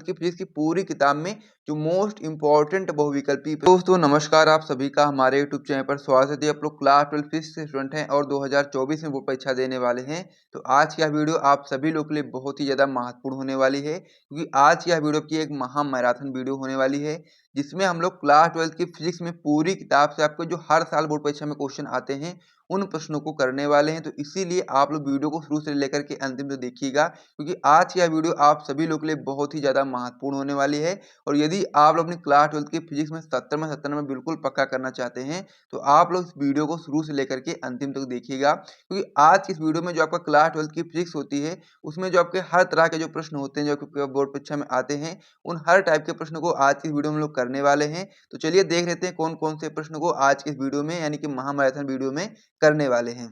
12th की physics की पूरी किताब में जो मोस्ट इंपॉर्टेंट बहुविकल्पी। दोस्तों नमस्कार, आप सभी का हमारे यूट्यूब चैनल पर स्वागत है। आप लोग क्लास 12 फिजिक्स के स्टूडेंट हैं और 2024 में बोर्ड परीक्षा देने वाले हैं, तो आज की यह वीडियो आप सभी लोग के लिए बहुत ही ज़्यादा महत्वपूर्ण होने वाली है, क्योंकि आज की यह वीडियो की एक महा मैराथन वीडियो होने वाली है, जिसमें हम लोग क्लास 12 की फिजिक्स में पूरी किताब से आपको जो हर साल बोर्ड परीक्षा में क्वेश्चन आते हैं उन प्रश्नों को करने वाले हैं। तो इसीलिए आप लोग वीडियो को शुरू से लेकर के अंतिम तक देखिएगा, क्योंकि आज की यह वीडियो आप सभी लोग के लिए बहुत ही ज़्यादा महत्वपूर्ण होने वाली है। और यदि आप लोग अपनी क्लास 12 की फिजिक्स में 70 में 70 में बिल्कुल पक्का करना चाहते हैं, तो आप लोग इस वीडियो को शुरू से लेकर के अंतिम तक देखिएगा, क्योंकि आज की इस वीडियो में जो आपका क्लास 12 की फिजिक्स होती है उसमें जो आपके हर तरह के जो प्रश्न होते हैं जो आपके बोर्ड परीक्षा में आते हैं, उन हर टाइप के प्रश्नों को आज की इस वीडियो में हम लोग करने वाले हैं। तो चलिए देख लेते हैं कौन कौन से प्रश्न को आज की इस वीडियो में यानी कि महामैराथन वीडियो में करने वाले हैं।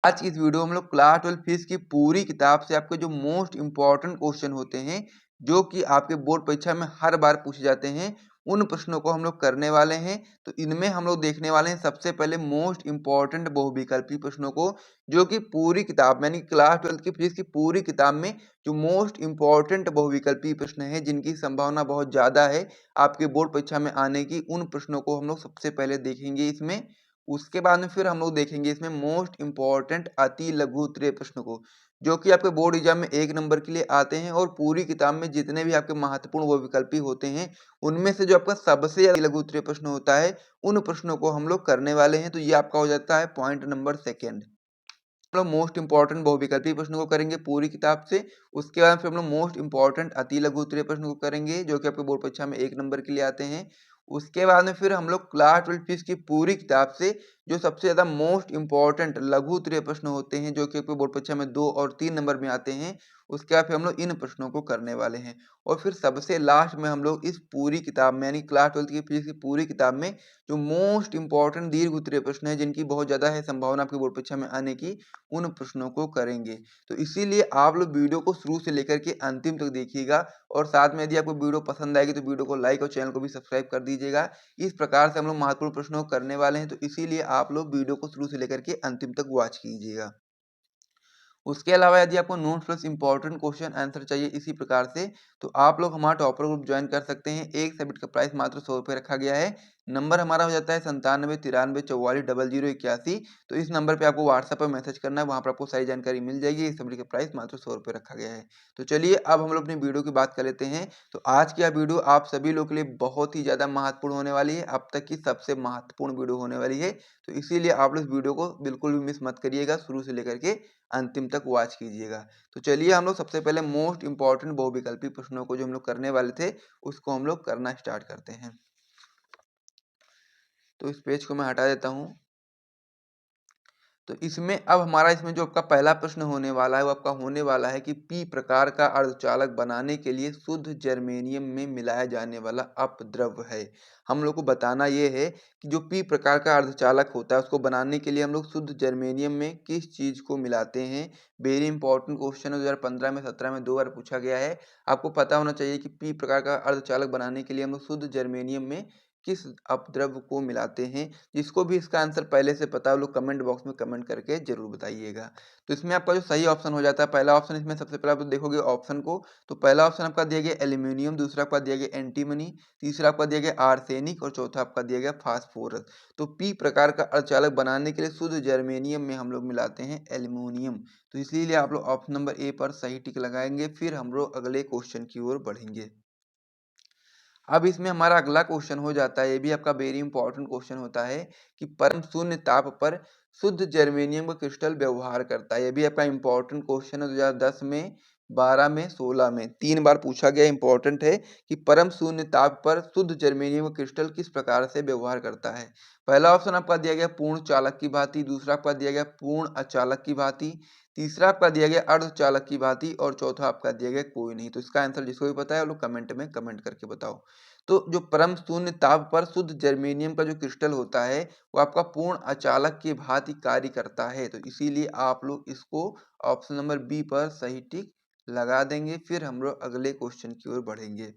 आज की इस वीडियो में हम लोग क्लास 12 फिजिक्स की पूरी किताब से आपके जो मोस्ट इंपॉर्टेंट क्वेश्चन होते हैं जो कि आपके बोर्ड परीक्षा में हर बार पूछे जाते हैं, उन प्रश्नों को हम लोग करने वाले हैं। तो इनमें हम लोग देखने वाले हैं सबसे पहले मोस्ट इंपॉर्टेंट बहुविकल्पी प्रश्नों को, जो कि पूरी किताब यानी क्लास 12 की फिजिक्स की पूरी किताब में जो मोस्ट इंपॉर्टेंट बहुविकल्पी प्रश्न है जिनकी संभावना बहुत ज़्यादा है आपके बोर्ड परीक्षा में आने की, उन प्रश्नों को हम लोग सबसे पहले देखेंगे इसमें। उसके बाद में फिर हम लोग देखेंगे इसमें मोस्ट इंपॉर्टेंट अति लघु उत्तरीय प्रश्न को, जो कि आपके बोर्ड एग्जाम में 1 नंबर के लिए आते हैं। और पूरी किताब में जितने भी आपके महत्वपूर्ण वो विकल्पी होते हैं उनमें से जो आपका सबसे लघु उत्तरीय प्रश्न होता है उन प्रश्नों को हम लोग करने वाले हैं। तो ये आपका हो जाता है पॉइंट नंबर सेकेंड। हम लोग मोस्ट इंपॉर्टेंट बहुविकल्पी प्रश्न को करेंगे पूरी किताब से। उसके बाद फिर हम लोग मोस्ट इंपॉर्टेंट अति लघु उत्तरीय प्रश्न को करेंगे जो कि आपके बोर्ड परीक्षा में 1 नंबर के लिए आते हैं। उसके बाद में फिर हम लोग क्लास 12 फिजिक्स की पूरी किताब से जो सबसे ज़्यादा मोस्ट इंपॉर्टेंट लघु उत्तरीय प्रश्न होते हैं जो कि आपके बोर्ड परीक्षा में 2 और 3 नंबर में आते हैं, उसके बाद फिर हम लोग इन प्रश्नों को करने वाले हैं। और फिर सबसे लास्ट में हम लोग इस पूरी किताब में यानी क्लास 12 की फिजिक्स की पूरी किताब में जो मोस्ट इंपॉर्टेंट दीर्घ उत्तरीय प्रश्न है जिनकी बहुत ज़्यादा है संभावना आपके बोर्ड परीक्षा में आने की, उन प्रश्नों को करेंगे। तो इसीलिए आप लोग वीडियो को शुरू से लेकर के अंतिम तक देखिएगा, और साथ में यदि आपको वीडियो पसंद आएगी तो वीडियो को लाइक और चैनल को भी सब्सक्राइब कर दीजिएगा। इस प्रकार से हम लोग महत्वपूर्ण प्रश्नों को करने वाले हैं, तो इसीलिए आप लोग वीडियो को शुरू से लेकर के अंतिम तक वॉच कीजिएगा। उसके अलावा यदि आपको notes plus important question answer चाहिए इसी प्रकार से, तो आप लोग हमारा टॉपर ग्रुप ज्वाइन कर सकते हैं। एक सब्जेक्ट का प्राइस मात्र 100 रुपये रखा गया है। नंबर हमारा हो जाता है 97 93 44 0081। तो इस नंबर पे आपको व्हाट्सएप पर मैसेज करना है, वहाँ पर आपको सारी जानकारी मिल जाएगी। इस सब्जेक्ट का प्राइस मात्र 100 रुपये रखा गया है। तो चलिए अब हम लोग अपनी वीडियो की बात कर लेते हैं। तो आज की यह वीडियो आप सभी लोग के लिए बहुत ही ज़्यादा महत्वपूर्ण होने वाली है, अब तक की सबसे महत्वपूर्ण वीडियो होने वाली है। तो इसीलिए आप लोग इस वीडियो को बिल्कुल भी मिस मत करिएगा, शुरू से लेकर के अंतिम तक वॉच कीजिएगा। तो चलिए हम लोग सबसे पहले मोस्ट इंपॉर्टेंट बहुविकल्पी प्रश्नों को जो हम लोग करने वाले थे उसको हम लोग करना स्टार्ट करते हैं। तो इस पेज को मैं हटा देता हूँ। तो इसमें अब हमारा इसमें जो आपका पहला प्रश्न होने वाला है वो आपका होने वाला है कि पी प्रकार का अर्धचालक बनाने के लिए शुद्ध जर्मेनियम में मिलाया जाने वाला अपद्रव्य है। हम लोग को बताना ये है कि जो पी प्रकार का अर्धचालक होता है उसको बनाने के लिए हम लोग शुद्ध जर्मेनियम में किस चीज़ को मिलाते हैं। वेरी इंपॉर्टेंट क्वेश्चन है, 2015 में 17 में 2 बार पूछा गया है। आपको पता होना चाहिए कि पी प्रकार का अर्धचालक बनाने के लिए हम लोग शुद्ध जर्मेनियम में किस अपद्रव्य को मिलाते हैं। जिसको भी इसका आंसर पहले से पता है वो लोग कमेंट बॉक्स में कमेंट करके जरूर बताइएगा। तो इसमें आपका जो सही ऑप्शन हो जाता है, पहला ऑप्शन इसमें सबसे पहले आप देखोगे ऑप्शन को, तो पहला ऑप्शन आपका दिया गया एल्यूमिनियम, दूसरा आपका दिया गया एंटीमनी, तीसरा आपका दिया गया आर्सेनिक और चौथा आपका दिया गया फास्फोरस। तो पी प्रकार का अर्धचालक बनाने के लिए शुद्ध जर्मेनियम में हम लोग मिलाते हैं एल्यूमिनियम। तो इसीलिए आप लोग ऑप्शन नंबर ए पर सही टिक लगाएंगे। फिर हम लोग अगले क्वेश्चन की ओर बढ़ेंगे। अब इसमें हमारा अगला क्वेश्चन हो जाता है, ये भी आपका वेरी इंपॉर्टेंट क्वेश्चन होता है कि परम शून्य ताप पर शुद्ध जर्मेनियम का क्रिस्टल व्यवहार करता है। ये भी आपका इंपॉर्टेंट क्वेश्चन है, 2010 में, 12 में, 16 में 3 बार पूछा गया। इंपॉर्टेंट है कि परम शून्य ताप पर शुद्ध जर्मेनियम का क्रिस्टल किस प्रकार से व्यवहार करता है। पहला ऑप्शन आपका दिया गया पूर्ण चालक की भांति, दूसरा आपका दिया गया पूर्ण अचालक की भांति, तीसरा आपका दिया गया अर्धचालक की भांति और चौथा आपका दिया गया कोई नहीं। तो इसका आंसर जिसको भी पता है वो लोग कमेंट में कमेंट करके बताओ। तो जो परम शून्य ताप पर शुद्ध जर्मेनियम का जो क्रिस्टल होता है वो आपका पूर्ण अचालक की भांति कार्य करता है। तो इसीलिए आप लोग इसको ऑप्शन नंबर बी पर सही टिक लगा देंगे। फिर हम लोग अगले क्वेश्चन की ओर बढ़ेंगे।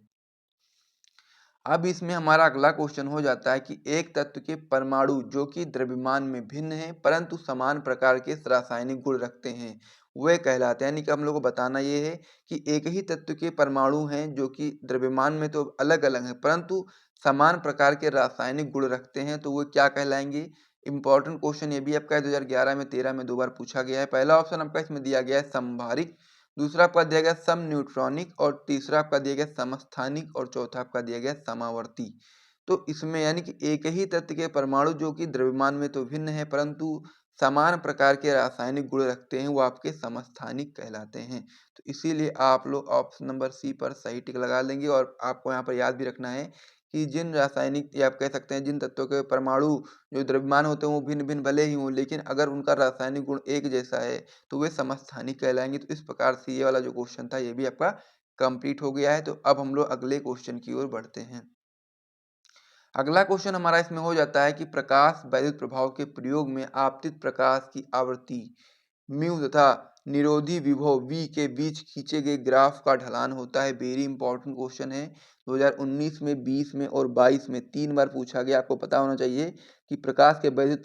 अब इसमें हमारा अगला क्वेश्चन हो जाता है कि एक तत्व के परमाणु जो कि द्रव्यमान में भिन्न है परंतु समान प्रकार के रासायनिक गुण रखते हैं, वे कहलाते हैं। यानी कि हम लोग को बताना ये है कि एक ही तत्व के परमाणु हैं जो कि द्रव्यमान में तो अलग-अलग हैं, परंतु समान प्रकार के रासायनिक गुण रखते हैं, तो वो क्या कहलाएँगे? इम्पोर्टेंट क्वेश्चन ये भी आपका 2011 में 13 में 2 बार पूछा गया है। पहला ऑप्शन आपका इसमें दिया गया है समभारिक, दूसरा आपका दिया गया समन्यूट्रॉनिक और तीसरा आपका दिया गया समस्थानिक और चौथा आपका दिया गया समावर्ती। तो इसमें यानी कि एक ही तत्व के परमाणु जो कि द्रव्यमान में तो भिन्न है, परंतु समान प्रकार के रासायनिक गुण रखते हैं, वो आपके समस्थानिक कहलाते हैं। तो इसीलिए आप लोग ऑप्शन नंबर सी पर सही टिक लगा लेंगे। और आपको यहाँ पर याद भी रखना है कि जिन रासायनिक या आप कह सकते हैं जिन तत्वों के परमाणु जो द्रव्यमान होते हैं वो भिन्न-भिन्न भले ही हों, लेकिन अगर उनका रासायनिक गुण एक जैसा है तो वे समस्थानिक कहलाएँगे। तो इस प्रकार से ये वाला जो क्वेश्चन था ये भी आपका कंप्लीट हो गया है। तो अब हम लोग अगले क्वेश्चन की ओर बढ़ते हैं। अगला क्वेश्चन हमारा इसमें हो जाता है कि प्रकाश वैद्युत प्रभाव के प्रयोग में आपतित प्रकाश की आवृत्ति म्यू तथा निरोधी विभव वी के बीच खींचे गए ग्राफ का ढलान होता है। वेरी इंपॉर्टेंट क्वेश्चन है। 2019 में, 20 में और 22 में 3 बार पूछा गया। आपको पता होना चाहिए कि प्रकाश के वैद्युत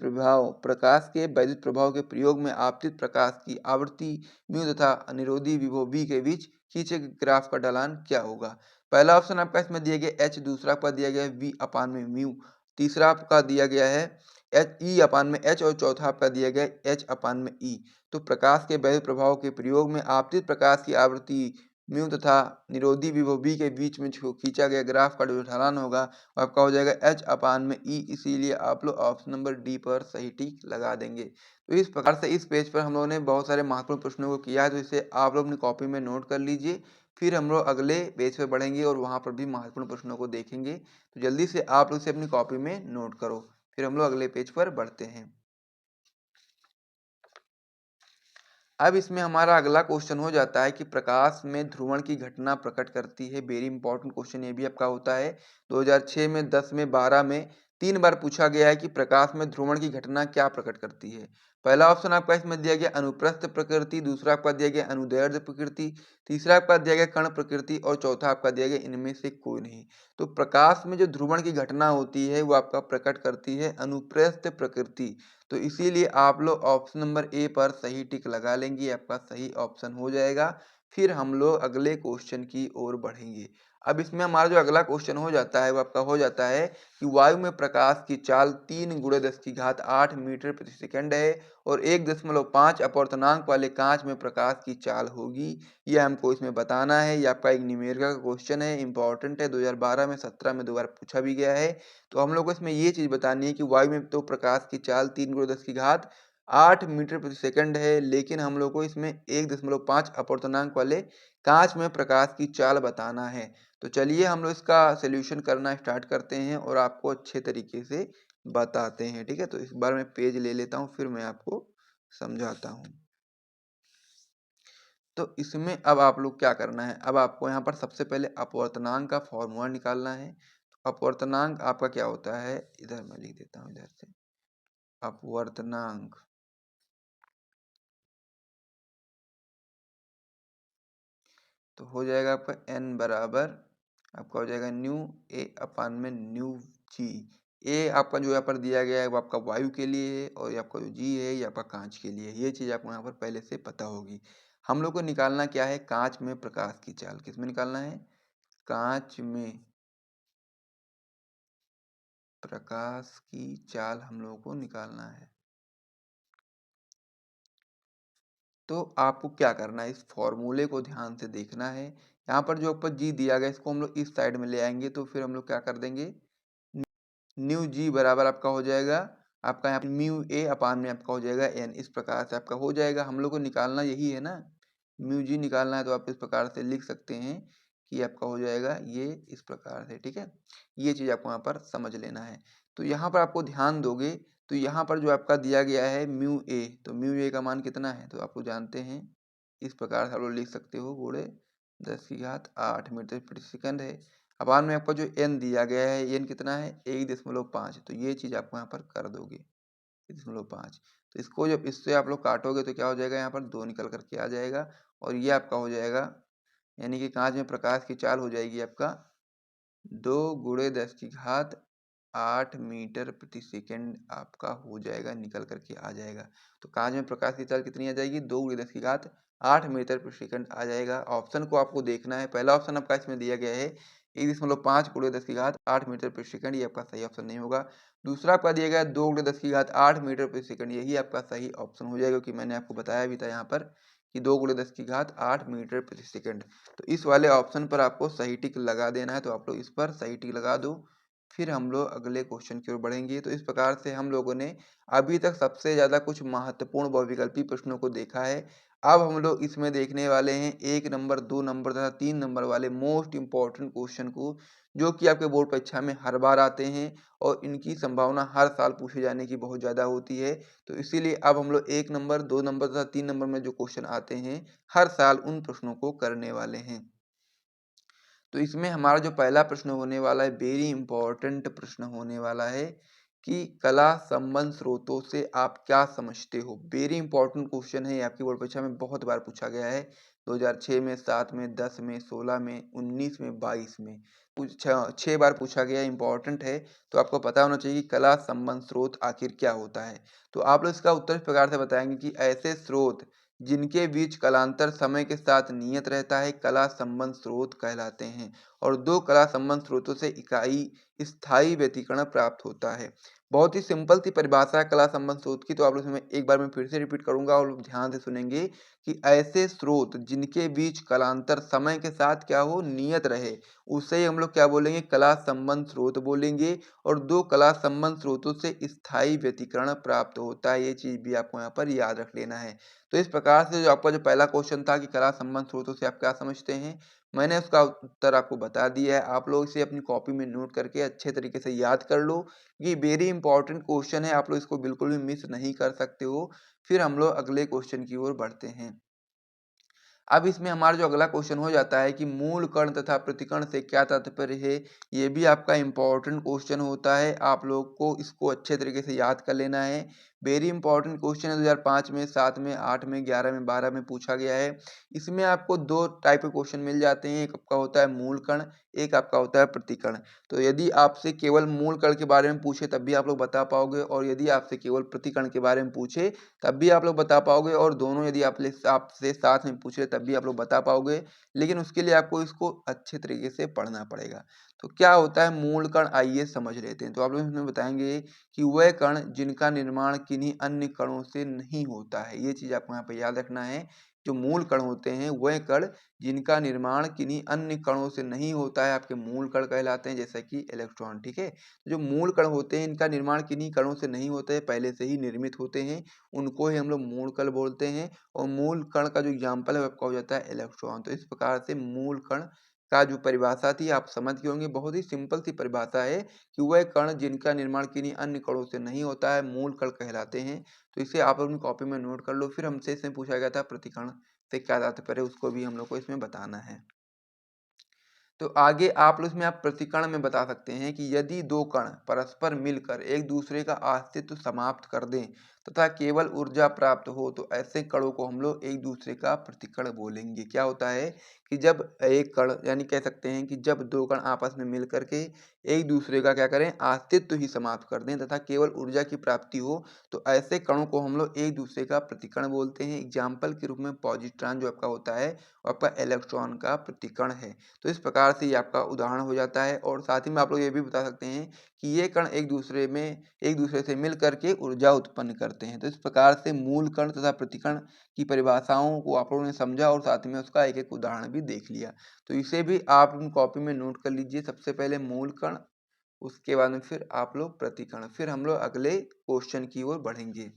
प्रभाव के प्रयोग में आपतित प्रकाश की आवृत्ति म्यू तथा निरोधी विभव वी के बीच खींचे गए ग्राफ का ढलान क्या होगा। पहला ऑप्शन आपका इसमें दिया गया एच, दूसरा आपका दिया गया है वी अपान में म्यू, तीसरा आपका दिया गया है एच ई अपान में एच और चौथा आपका दिया गया है एच अपान में ई। तो प्रकाश के वैद्युत प्रभाव के प्रयोग में आपतित प्रकाश की आवृत्ति म्यू तथा निरोधी विभव वी के बीच में जो खींचा गया ग्राफ का जो ढलान होगा वो आपका हो जाएगा एच अपान में ई। इसीलिए आप लोग ऑप्शन नंबर डी पर सही टिक लगा देंगे। तो इस प्रकार से इस पेज पर हम लोगों ने बहुत सारे महत्वपूर्ण प्रश्नों को किया है, तो इसे आप लोग अपनी कॉपी में नोट कर लीजिए। फिर हम लोग अगले पेज पे बढ़ेंगे और वहाँ पर भी महत्वपूर्ण प्रश्नों को देखेंगे। तो जल्दी से आप लोग इसे अपनी कॉपी में नोट करो। फिर हम लोग अगले पेज पर बढ़ते हैं। अब इसमें हमारा अगला क्वेश्चन हो जाता है कि प्रकाश में ध्रुवण की घटना प्रकट करती है। वेरी इंपॉर्टेंट क्वेश्चन ये भी आपका होता है। 2006 में, 10 में, 12 में 3 बार पूछा गया है कि प्रकाश में ध्रुवण की घटना क्या प्रकट करती है। पहला ऑप्शन आपका इसमें दिया गया अनुप्रस्थ प्रकृति, दूसरा आपका दिया गया अनुदैर्ध्य प्रकृति, तीसरा आपका दिया गया कण प्रकृति और चौथा आपका दिया गया इनमें से कोई नहीं। तो प्रकाश में जो ध्रुवण की घटना होती है वो आपका प्रकट करती है अनुप्रस्थ प्रकृति। तो इसीलिए आप लोग ऑप्शन नंबर ए पर सही टिक लगा लेंगे, आपका सही ऑप्शन हो जाएगा। फिर हम लोग अगले क्वेश्चन की ओर बढ़ेंगे। अब इसमें हमारा जो अगला क्वेश्चन हो जाता है वो आपका हो जाता है कि वायु में प्रकाश की चाल 3 × 10⁸ मीटर प्रति सेकंड है और 1.5 अपवर्तनांक वाले कांच में प्रकाश की चाल होगी। यह हमको इसमें बताना है। ये आपका एक न्यूमेरिकल का क्वेश्चन है, इंपॉर्टेंट है। 2012 में, 17 में 2 बार पूछा भी गया है। तो हम लोग को इसमें ये चीज़ बतानी है कि वायु में तो प्रकाश की चाल 3 × 10⁸ मीटर प्रति सेकंड है, लेकिन हम लोग को इसमें 1.5 अपवर्तनांक वाले कांच में प्रकाश की चाल बताना है। तो चलिए हम लोग इसका सॉल्यूशन करना स्टार्ट करते हैं और आपको अच्छे तरीके से बताते हैं, ठीक है। तो इस बार मैं पेज ले लेता हूँ, फिर मैं आपको समझाता हूँ। तो इसमें अब आप लोग क्या करना है, अब आपको यहाँ पर सबसे पहले अपवर्तनांक का फॉर्मूला निकालना है। तो अपवर्तनांक आपका क्या होता है, इधर मैं लिख देता हूँ, इधर से अपवर्तनांक तो हो जाएगा आपका n बराबर आपका हो जाएगा न्यू ए अपान में न्यू जी। ए आपका जो यहाँ पर दिया गया है वो आपका वायु के लिए है और ये आपका जो जी है ये आपका कांच के लिए। ये चीज़ आपको यहाँ पर पहले से पता होगी। हम लोग को निकालना क्या है, कांच में प्रकाश की चाल। किस में निकालना है, कांच में प्रकाश की चाल हम लोगों को निकालना है। तो आपको क्या करना है, इस फॉर्मूले को ध्यान से देखना है। यहाँ पर जो ऊपर जी दिया गया इसको हम लोग इस साइड में ले आएंगे, तो फिर हम लोग क्या कर देंगे, न्यू जी बराबर आपका हो जाएगा आपका यहाँ म्यू ए अपान में आपका हो जाएगा एन। इस प्रकार से आपका हो जाएगा। हम लोग को निकालना यही है ना, म्यू जी निकालना है। तो आप इस प्रकार से लिख सकते हैं कि आपका हो जाएगा ये इस प्रकार से, ठीक है। ये चीज़ आपको यहाँ पर समझ लेना है। तो यहाँ पर आपको ध्यान दोगे तो यहाँ पर जो आपका दिया गया है म्यू ए, तो म्यू ए का मान कितना है तो आप लोग जानते हैं। इस प्रकार से आप लोग लिख सकते हो, गुणे 10⁸ मीटर प्रति सेकंड है। अपान में आपका जो एन दिया गया है, एन कितना है 1.5। तो ये चीज़ आपको यहाँ पर कर दोगे 1.5। तो इसको जब इससे आप लोग काटोगे तो क्या हो जाएगा, यहाँ पर 2 निकल करके आ जाएगा और ये आपका हो जाएगा, यानी कि कांच में प्रकाश की चाल हो जाएगी आपका 2 × 10⁸ मीटर प्रति सेकंड आपका हो जाएगा, निकल करके आ जाएगा। तो कांच में प्रकाश की चाल कितनी आ जाएगी, 2 × 10⁸ 8 मीटर प्रति सेकंड आ जाएगा। ऑप्शन को आपको देखना है। पहला ऑप्शन आपका इसमें दिया गया है 1.5 × 10⁻8 मीटर प्रति सेकंड, ये आपका सही ऑप्शन नहीं होगा। दूसरा आपका दिया गया है 2 × 10⁸8 मीटर प्रति सेकंड, यही आपका सही ऑप्शन हो जाएगा, क्योंकि मैंने आपको बताया भी था यहाँ पर कि 2 × 10⁸8 मीटर प्रति सेकंड। तो इस वाले ऑप्शन पर आपको सही टिक लगा देना है, तो आप लोग इस पर सही टिक लगा दो। फिर हम लोग अगले क्वेश्चन की ओर बढ़ेंगे। तो इस प्रकार से हम लोगों ने अभी तक सबसे ज़्यादा कुछ महत्वपूर्ण बहुविकल्पी प्रश्नों को देखा है। अब हम लोग इसमें देखने वाले हैं 1 नंबर, 2 नंबर तथा 3 नंबर वाले मोस्ट इम्पोर्टेंट क्वेश्चन को, जो कि आपके बोर्ड परीक्षा में हर बार आते हैं और इनकी संभावना हर साल पूछे जाने की बहुत ज़्यादा होती है। तो इसीलिए अब हम लोग 1 नंबर, 2 नंबर तथा 3 नंबर में जो क्वेश्चन आते हैं, हर साल उन प्रश्नों को करने वाले हैं। तो इसमें हमारा जो पहला प्रश्न होने वाला है, वेरी इंपॉर्टेंट प्रश्न होने वाला है कि कला संबंध स्रोतों से आप क्या समझते हो। वेरी इंपॉर्टेंट क्वेश्चन है, आपकी बोर्ड परीक्षा में बहुत बार पूछा गया है। 2006 में, 7 में, 10 में, 16 में, 19 में, 22 में छः बार पूछा गया है, इंपॉर्टेंट है। तो आपको पता होना चाहिए कि कला संबंध स्रोत आखिर क्या होता है। तो आप लोग इसका उत्तर इस प्रकार से बताएंगे कि ऐसे स्रोत जिनके बीच कालांतर समय के साथ नियत रहता है, कला संबंध स्रोत कहलाते हैं। और दो कला संबंध स्रोतों से इकाई स्थायी व्यतिकरण प्राप्त होता है। बहुत ही सिंपल सी परिभाषा है कला संबंध स्रोत की। तो आप लोग इसमें एक बार मैं फिर से रिपीट करूंगा और ध्यान से सुनेंगे कि ऐसे स्रोत जिनके बीच कालांतर समय के साथ क्या हो, नियत रहे, उसे हम लोग क्या बोलेंगे, कला संबंध स्रोत बोलेंगे। और दो कला संबंध स्रोतों से स्थायी व्यतिकरण प्राप्त होता है, ये चीज भी आपको यहाँ पर याद रख लेना है। तो इस प्रकार से जो आपका जो पहला क्वेश्चन था कि कला संबंध स्रोतों से आप क्या समझते हैं, मैंने उसका उत्तर आपको बता दिया है। आप लोग इसे अपनी कॉपी में नोट करके अच्छे तरीके से याद कर लो। ये वेरी इंपॉर्टेंट क्वेश्चन है, आप लोग इसको बिल्कुल भी मिस नहीं कर सकते हो। फिर हम लोग अगले क्वेश्चन की ओर बढ़ते हैं। अब इसमें हमारा जो अगला क्वेश्चन हो जाता है कि मूल कण तथा प्रतिकण से क्या तात्पर्य है, ये भी आपका इंपॉर्टेंट क्वेश्चन होता है। आप लोग को इसको अच्छे तरीके से याद कर लेना है। वेरी इंपॉर्टेंट क्वेश्चन है, 2005 में, 7 में, 8 में, 11 में, 12 में पूछा गया है। इसमें आपको दो टाइप के क्वेश्चन मिल जाते हैं, एक आपका होता है मूल कण, एक आपका होता है प्रतिकण। तो यदि आपसे केवल मूल कण के बारे में पूछे तब भी आप लोग बता पाओगे, और यदि आपसे केवल प्रतिकण के बारे में पूछे तब भी आप लोग बता पाओगे, और दोनों यदि आपसे साथ में पूछे तब भी आप लोग बता पाओगे। लेकिन उसके लिए आपको इसको अच्छे तरीके से पढ़ना पड़ेगा। तो क्या होता है मूल कण, आइए समझ लेते हैं। तो आप लोग इसमें बताएंगे कि वह कण जिनका निर्माण किन्हीं अन्य कणों से नहीं होता है, ये चीज आपको यहाँ पे याद रखना है। जो मूल कण होते हैं वह कण जिनका निर्माण किन्हीं अन्य कणों से नहीं होता है, आपके मूल कण कहलाते हैं, जैसे कि इलेक्ट्रॉन। ठीक है, जो मूल कण होते हैं इनका निर्माण किन्हीं कणों से नहीं होता है, पहले से ही निर्मित होते हैं, उनको ही हम लोग मूल कण बोलते हैं। और मूल कण का जो एग्जाम्पल है वो आपका हो जाता है इलेक्ट्रॉन। तो इस प्रकार से मूल कण का जो परिभाषा थी आप समझ गए होंगे, बहुत ही सिंपल सी परिभाषा है कि वह कण जिनका निर्माण किन्हीं अन्य कणों से नहीं होता है, मूल कण कहलाते हैं। तो इसे आप अपनी कॉपी में नोट कर लो। फिर हमसे इसमें पूछा गया था प्रतिकण से क्या तात्पर्य, उसको भी हम लोग को इसमें बताना है। तो आगे आप लोग इसमें आप प्रतिकण में बता सकते हैं कि यदि दो कण परस्पर मिलकर एक दूसरे का अस्तित्व समाप्त कर दें तथा केवल ऊर्जा प्राप्त हो, तो ऐसे कणों को हम लोग एक दूसरे का प्रतिकण बोलेंगे। क्या होता है कि जब एक कण, यानी कह सकते हैं कि जब दो कण आपस में मिल करके एक दूसरे का क्या करें, अस्तित्व ही समाप्त कर दें तथा केवल ऊर्जा की प्राप्ति हो, तो ऐसे कणों को हम लोग एक दूसरे का प्रतिकण बोलते हैं। एग्जाम्पल के रूप में पॉजिट्रॉन जो आपका होता है वो आपका इलेक्ट्रॉन का प्रतिकण है। तो इस प्रकार से ये आपका उदाहरण हो जाता है। और साथ ही में आप लोग ये भी बता सकते हैं कि ये कण एक दूसरे से मिल करके ऊर्जा उत्पन्न करते हैं। तो इस प्रकार से मूल कण तथा प्रतिकण की परिभाषाओं को आप लोगों ने समझा और साथ में उसका एक एक उदाहरण भी देख लिया। तो इसे भी आप अपनी कॉपी में नोट कर लीजिए। सबसे पहले मूल कण, उसके बाद में फिर आप लोग प्रतिकण, फिर हम लोग अगले क्वेश्चन की ओर बढ़ेंगे।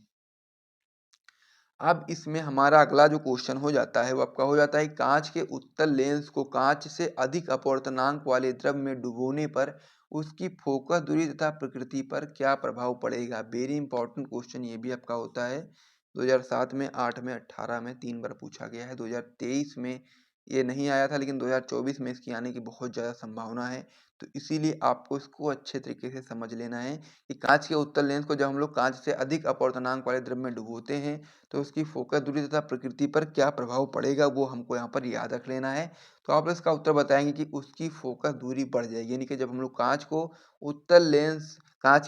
अब इसमें हमारा अगला जो क्वेश्चन हो जाता है वो आपका हो जाता है कांच के उत्तल लेंस को कांच से अधिक अपवर्तनांक वाले द्रव में डुबोने पर उसकी फोकस दूरी तथा प्रकृति पर क्या प्रभाव पड़ेगा। वेरी इंपॉर्टेंट क्वेश्चन ये भी आपका होता है। 2007 में, 8 में, 18 में 3 बार पूछा गया है। 2023 में ये नहीं आया था, लेकिन 2024 में इसकी आने की बहुत ज़्यादा संभावना है। तो इसीलिए आपको इसको अच्छे तरीके से समझ लेना है कि कांच के उत्तल लेंस को जब हम लोग कांच से अधिक अपवर्तनांक वाले द्रव में डुबोते हैं तो उसकी फोकस दूरी तथा प्रकृति पर क्या प्रभाव पड़ेगा, वो हमको यहाँ पर याद रख लेना है। तो आप इसका उत्तर बताएंगे कि उसकी फोकस दूरी बढ़ जाएगी, यानी कि जब हम लोग कांच के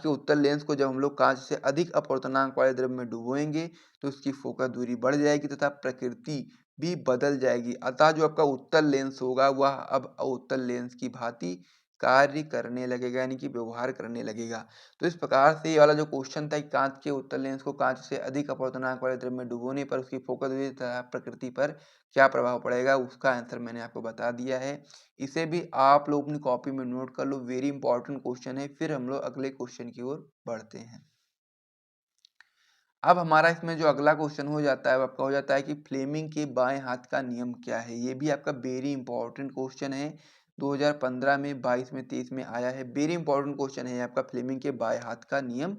उत्तल लेंस को जब हम लोग कांच से अधिक अपवर्तनांक वाले द्रव में डुबोएंगे तो उसकी फोकस दूरी बढ़ जाएगी तथा प्रकृति भी बदल जाएगी, अतः जो आपका उत्तल लेंस होगा वह अब अवतल लेंस की भांति कार्य करने लगेगा, यानी कि व्यवहार करने लगेगा। तो इस प्रकार से ये वाला जो क्वेश्चन था कि कांच के उत्तल लेंस को कांच से अधिक अपवर्तनांक वाले द्रव्य में डुबोने पर उसकी फोकस विधि तथा प्रकृति पर क्या प्रभाव पड़ेगा, उसका आंसर मैंने आपको बता दिया है। इसे भी आप लोग अपनी कॉपी में नोट कर लो, वेरी इंपॉर्टेंट क्वेश्चन है। फिर हम लोग अगले क्वेश्चन की ओर बढ़ते हैं। अब हमारा इसमें जो अगला क्वेश्चन हो जाता है वो आपका हो जाता है कि फ्लेमिंग के बाएं हाथ का नियम क्या है। ये भी आपका वेरी इंपॉर्टेंट क्वेश्चन है, 2015 में, 22 में, 23 में आया है। वेरी इंपॉर्टेंट क्वेश्चन है आपका, फ्लेमिंग के बाएं हाथ का नियम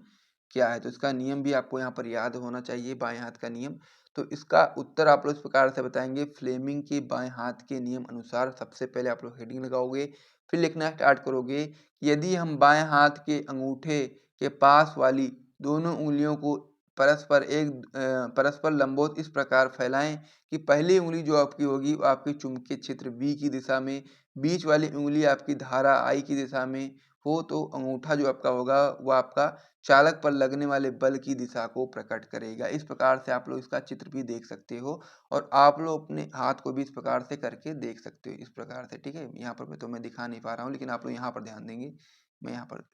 क्या है। तो इसका नियम भी आपको यहाँ पर याद होना चाहिए, बाएं हाथ का नियम। तो इसका उत्तर आप लोग इस प्रकार से बताएंगे, फ्लेमिंग के बाएं हाथ के नियम अनुसार। सबसे पहले आप लोग हेडिंग लगाओगे, फिर लिखना स्टार्ट करोगे कि यदि हम बाएं हाथ के अंगूठे के पास वाली दोनों उंगलियों को परस्पर लंबवत इस प्रकार फैलाएं कि पहली उंगली जो आपकी होगी वो आपके चुंबकीय क्षेत्र बी की दिशा में, बीच वाली उंगली आपकी धारा आई की दिशा में हो, तो अंगूठा जो आपका होगा वो आपका चालक पर लगने वाले बल की दिशा को प्रकट करेगा। इस प्रकार से आप लोग इसका चित्र भी देख सकते हो, और आप लोग अपने हाथ को भी इस प्रकार से करके देख सकते हो, इस प्रकार से। ठीक है, यहाँ पर तो मैं दिखा नहीं पा रहा हूँ, लेकिन आप लोग यहाँ पर ध्यान देंगे। मैं यहाँ पर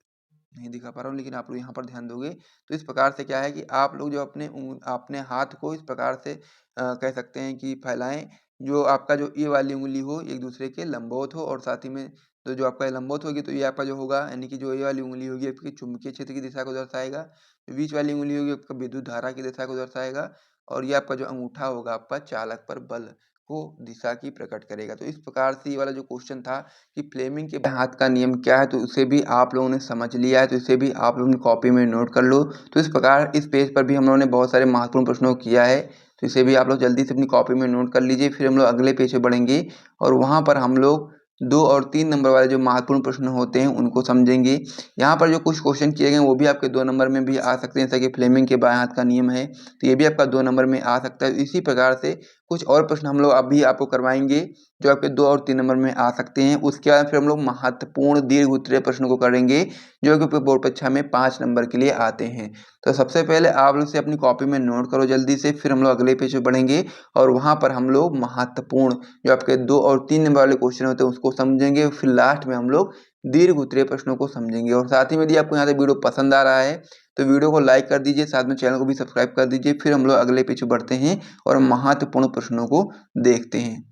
नहीं दिखा पा रहा हूँ, लेकिन आप लोग यहाँ पर ध्यान दोगे तो इस प्रकार से क्या है कि आप लोग जो अपने हाथ को इस प्रकार से कह सकते हैं कि फैलाएं, जो आपका जो ये वाली उंगली हो एक दूसरे के लंबवत हो, और साथ ही में तो जो आपका लंबवत होगी तो ये आपका जो होगा, यानी कि जो ये वाली उंगली होगी आपकी चुंबकीय क्षेत्र की दिशा को दर्शाएगा, जो बीच वाली उंगली होगी आपका विद्युत धारा की दिशा को दर्शाएगा, और ये आपका जो अंगूठा होगा आपका चालक पर बल को दिशा की प्रकट करेगा। तो इस प्रकार से ये वाला जो क्वेश्चन था कि फ्लेमिंग के हाथ का नियम क्या है, तो उसे भी आप लोगों ने समझ लिया है, तो इसे भी आप लोगों ने कॉपी में नोट कर लो। तो इस प्रकार इस पेज पर भी हम लोगों ने बहुत सारे महत्वपूर्ण प्रश्नों को किया है, तो इसे भी आप लोग जल्दी से अपनी कॉपी में नोट कर लीजिए। फिर हम लोग अगले पेज पे बढ़ेंगे, और वहाँ पर हम लोग 2 और 3 नंबर वाले जो महत्वपूर्ण प्रश्न होते हैं उनको समझेंगे। यहाँ पर जो कुछ क्वेश्चन किए गए वो भी आपके 2 नंबर में भी आ सकते हैं, जैसा कि फ्लेमिंग के बाएं हाथ का नियम है, तो ये भी आपका 2 नंबर में आ सकता है। इसी प्रकार से कुछ और प्रश्न हम लोग अभी आपको करवाएंगे जो आपके 2 और 3 नंबर में आ सकते हैं। उसके बाद फिर हम लोग महत्वपूर्ण दीर्घ उत्तरीय प्रश्न को करेंगे, जो कि बोर्ड परीक्षा में 5 नंबर के लिए आते हैं। तो सबसे पहले आप लोग से अपनी कॉपी में नोट करो जल्दी से, फिर हम लोग अगले पेज पे बढ़ेंगे, और वहाँ पर हम लोग महत्वपूर्ण जो आपके 2 और 3 नंबर वाले क्वेश्चन होते हैं उसको समझेंगे। फिर लास्ट में हम लोग दीर्घ उत्तरीय प्रश्नों को समझेंगे। और साथ ही में यदि आपको यहाँ से वीडियो पसंद आ रहा है तो वीडियो को लाइक कर दीजिए, साथ में चैनल को भी सब्सक्राइब कर दीजिए। फिर हम लोग अगले पेज पे बढ़ते हैं और महत्वपूर्ण प्रश्नों को देखते हैं।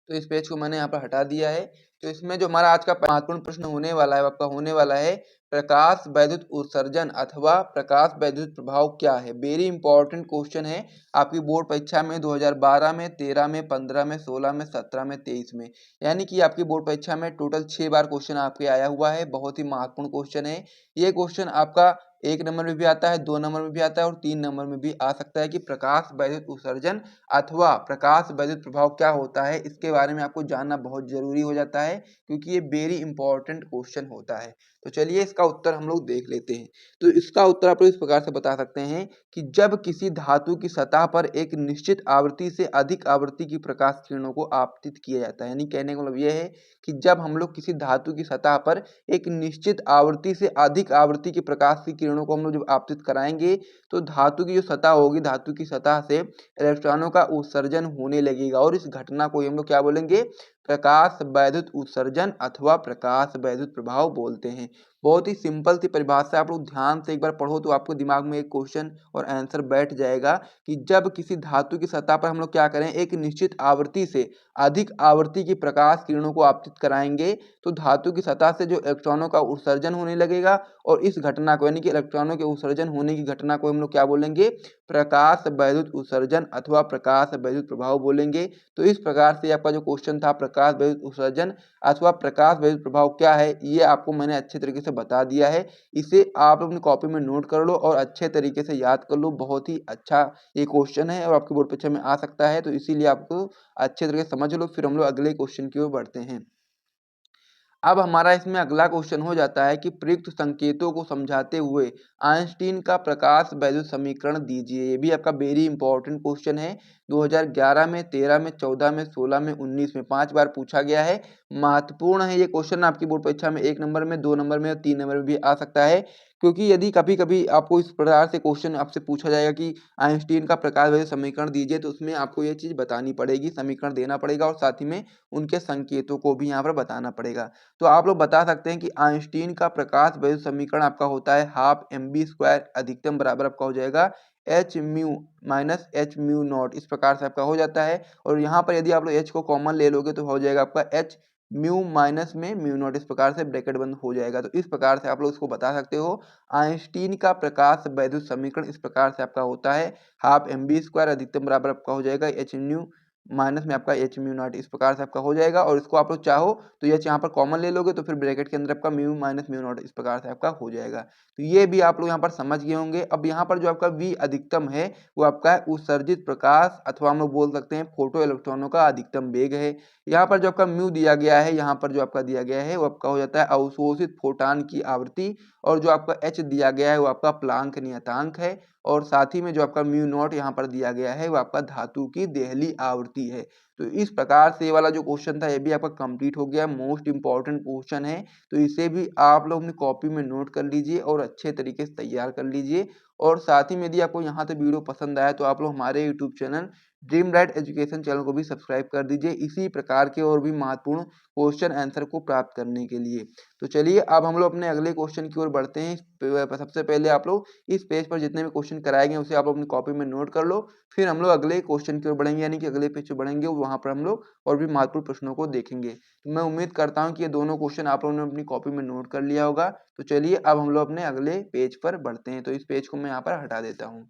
तो इस पेज को मैंने यहाँ पर हटा दिया है। तो इसमें जो हमारा आज का महत्वपूर्ण प्रश्न होने वाला है, आपका होने वाला है प्रकाश वैद्युत उत्सर्जन अथवा प्रकाश वैद्युत प्रभाव क्या है। वेरी इंपॉर्टेंट क्वेश्चन है आपकी बोर्ड परीक्षा में 2012 में, 13 में, 15 में, 16 में, 17 में, 23 में, यानी कि आपकी बोर्ड परीक्षा में टोटल 6 बार क्वेश्चन आपके आया हुआ है। बहुत ही महत्वपूर्ण क्वेश्चन है ये क्वेश्चन। आपका 1 नंबर में भी आता है, 2 नंबर में भी आता है, और 3 नंबर में भी आ सकता है कि प्रकाश वैद्युत उत्सर्जन अथवा प्रकाश वैद्युत प्रभाव क्या होता है। इसके बारे में आपको जानना बहुत जरूरी हो जाता है, क्योंकि ये वेरी इंपॉर्टेंट क्वेश्चन होता है। तो चलिए इसका उत्तर हम लोग देख लेते हैं। तो इसका उत्तर आप लोग इस प्रकार से बता सकते हैं कि जब किसी धातु की सतह पर एक निश्चित आवृत्ति से अधिक आवृत्ति की प्रकाश किरणों को आपतित किया जाता है, यानी कहने का मतलब यह है कि जब हम लोग किसी धातु की सतह पर एक निश्चित आवृत्ति से अधिक आवृत्ति की प्रकाश की किरणों को हम लोग जब आपतित कराएंगे, तो धातु की जो सतह होगी, धातु की सतह से इलेक्ट्रॉनों का उत्सर्जन होने लगेगा, और इस घटना को हम लोग क्या बोलेंगे, प्रकाश वैद्युत उत्सर्जन अथवा प्रकाश वैद्युत प्रभाव बोलते हैं। बहुत ही सिंपल सी परिभाषा, आप लोग ध्यान से एक बार पढ़ो तो आपको दिमाग में एक क्वेश्चन और आंसर बैठ जाएगा कि जब किसी धातु की सतह पर हम लोग क्या करें, एक निश्चित आवृत्ति से अधिक आवृत्ति की प्रकाश किरणों को आपतित कराएंगे, तो धातु की सतह से जो इलेक्ट्रॉनों का उत्सर्जन होने लगेगा, और इस घटना को यानी कि इलेक्ट्रॉनों के उत्सर्जन होने की घटना को हम लोग क्या बोलेंगे, प्रकाश वैद्युत उत्सर्जन अथवा प्रकाश वैद्युत प्रभाव बोलेंगे। तो इस प्रकार से आपका जो क्वेश्चन था प्रकाश वैद्युत उत्सर्जन अथवा प्रकाश वैद्युत प्रभाव क्या है, ये आपको मैंने अच्छे तरीके से बता दिया है। इसे आप अपनी कॉपी में नोट कर लो और अच्छे तरीके से याद कर लो। बहुत ही अच्छा ये क्वेश्चन है और आपकी बोर्ड परीक्षा में आ सकता है, तो इसीलिए आपको अच्छे तरीके से समझ लो। फिर हम लोग अगले क्वेश्चन की ओर बढ़ते हैं। अब हमारा इसमें अगला क्वेश्चन हो जाता है कि प्रयुक्त संकेतों को समझाते हुए आइंस्टीन का प्रकाश वैद्युत समीकरण दीजिए। ये भी आपका वेरी इंपॉर्टेंट क्वेश्चन है। 2011 में, 13 में, 14 में, 16 में, 19 में 5 बार पूछा गया है। महत्वपूर्ण है ये क्वेश्चन, आपकी बोर्ड परीक्षा में 1 नंबर में, 2 नंबर में और 3 नंबर में भी आ सकता है क्योंकि यदि कभी-कभी आपको इस प्रकार से क्वेश्चन आपसे पूछा जाएगा कि आइंस्टीन का प्रकाश वैध समीकरण दीजिए, तो उसमें आपको ये चीज़ बतानी पड़ेगी, समीकरण देना पड़ेगा और साथ ही में उनके संकेतों को भी यहाँ पर बताना पड़ेगा। तो आप लोग बता सकते हैं कि आइंस्टीन का प्रकाश वैध समीकरण आपका होता है हाफ mv² अधिकतम बराबर आपका हो जाएगा H mu minus H mu naught, इस प्रकार से आपका हो जाता है। और यहाँ पर यदि आप लोग एच को कॉमन ले लोगे तो हो जाएगा आपका एच म्यू माइनस में म्यू नॉट, इस प्रकार से ब्रैकेट बंद हो जाएगा। तो इस प्रकार से आप लोग इसको बता सकते हो। आइंस्टीन का प्रकाश वैद्युत समीकरण इस प्रकार से आपका होता है हाफ mv² अधिकतम बराबर आपका हो जाएगा एच म्यू माइनस में आपका एच म्यू नॉट, इस प्रकार से आपका हो जाएगा। और इसको आप लोग चाहो तो ये यहाँ पर कॉमन ले लोगे तो फिर ब्रैकेट के अंदर आपका म्यू माइनस म्यू नॉट, इस प्रकार से आपका हो जाएगा। तो ये भी आप लोग यहाँ पर समझ गए होंगे। अब यहाँ पर जो आपका वी अधिकतम है वो आपका उत्सर्जित प्रकाश अथवा हम लोग बोल सकते हैं फोटो इलेक्ट्रॉनों का अधिकतम वेग है। यहाँ पर जो आपका म्यू दिया गया है, यहाँ पर जो आपका दिया गया है वो आपका हो जाता है अवशोषित फोटान की आवृत्ति, और जो आपका एच दिया गया है वो आपका प्लांक नियतांक है, और साथ ही में जो आपका म्यू नॉट यहाँ पर दिया गया है वो आपका धातु की देहली आवृत्ति है। तो इस प्रकार से ये वाला जो क्वेश्चन था ये भी आपका कंप्लीट हो गया। मोस्ट इंपॉर्टेंट क्वेश्चन है, तो इसे भी आप लोग अपनी कॉपी में नोट कर लीजिए और अच्छे तरीके से तैयार कर लीजिए। और साथ ही में यदि आपको यहाँ तक वीडियो पसंद आया तो आप लोग हमारे YouTube channel dream right education channel को भी सब्सक्राइब कर दीजिए इसी प्रकार के और भी महत्वपूर्ण क्वेश्चन आंसर को प्राप्त करने के लिए। तो चलिए अब हम लोग अपने अगले क्वेश्चन की ओर बढ़ते हैं। सबसे पहले आप लोग इस पेज पर जितने भी क्वेश्चन कराए गए उसे आप लोग अपनी कॉपी में नोट कर लो, फिर हम लोग अगले क्वेश्चन की ओर बढ़ेंगे, यानी कि अगले पेज पे बढ़ेंगे, वहां पर हम लोग और भी महत्वपूर्ण प्रश्नों को देखेंगे। तो मैं उम्मीद करता हूं कि ये दोनों क्वेश्चन आप लोगों ने अपनी कॉपी में नोट कर लिया होगा। तो चलिए अब हम लोग अपने अगले पेज पर बढ़ते हैं। तो इस पेज को मैं यहाँ पर हटा देता हूँ।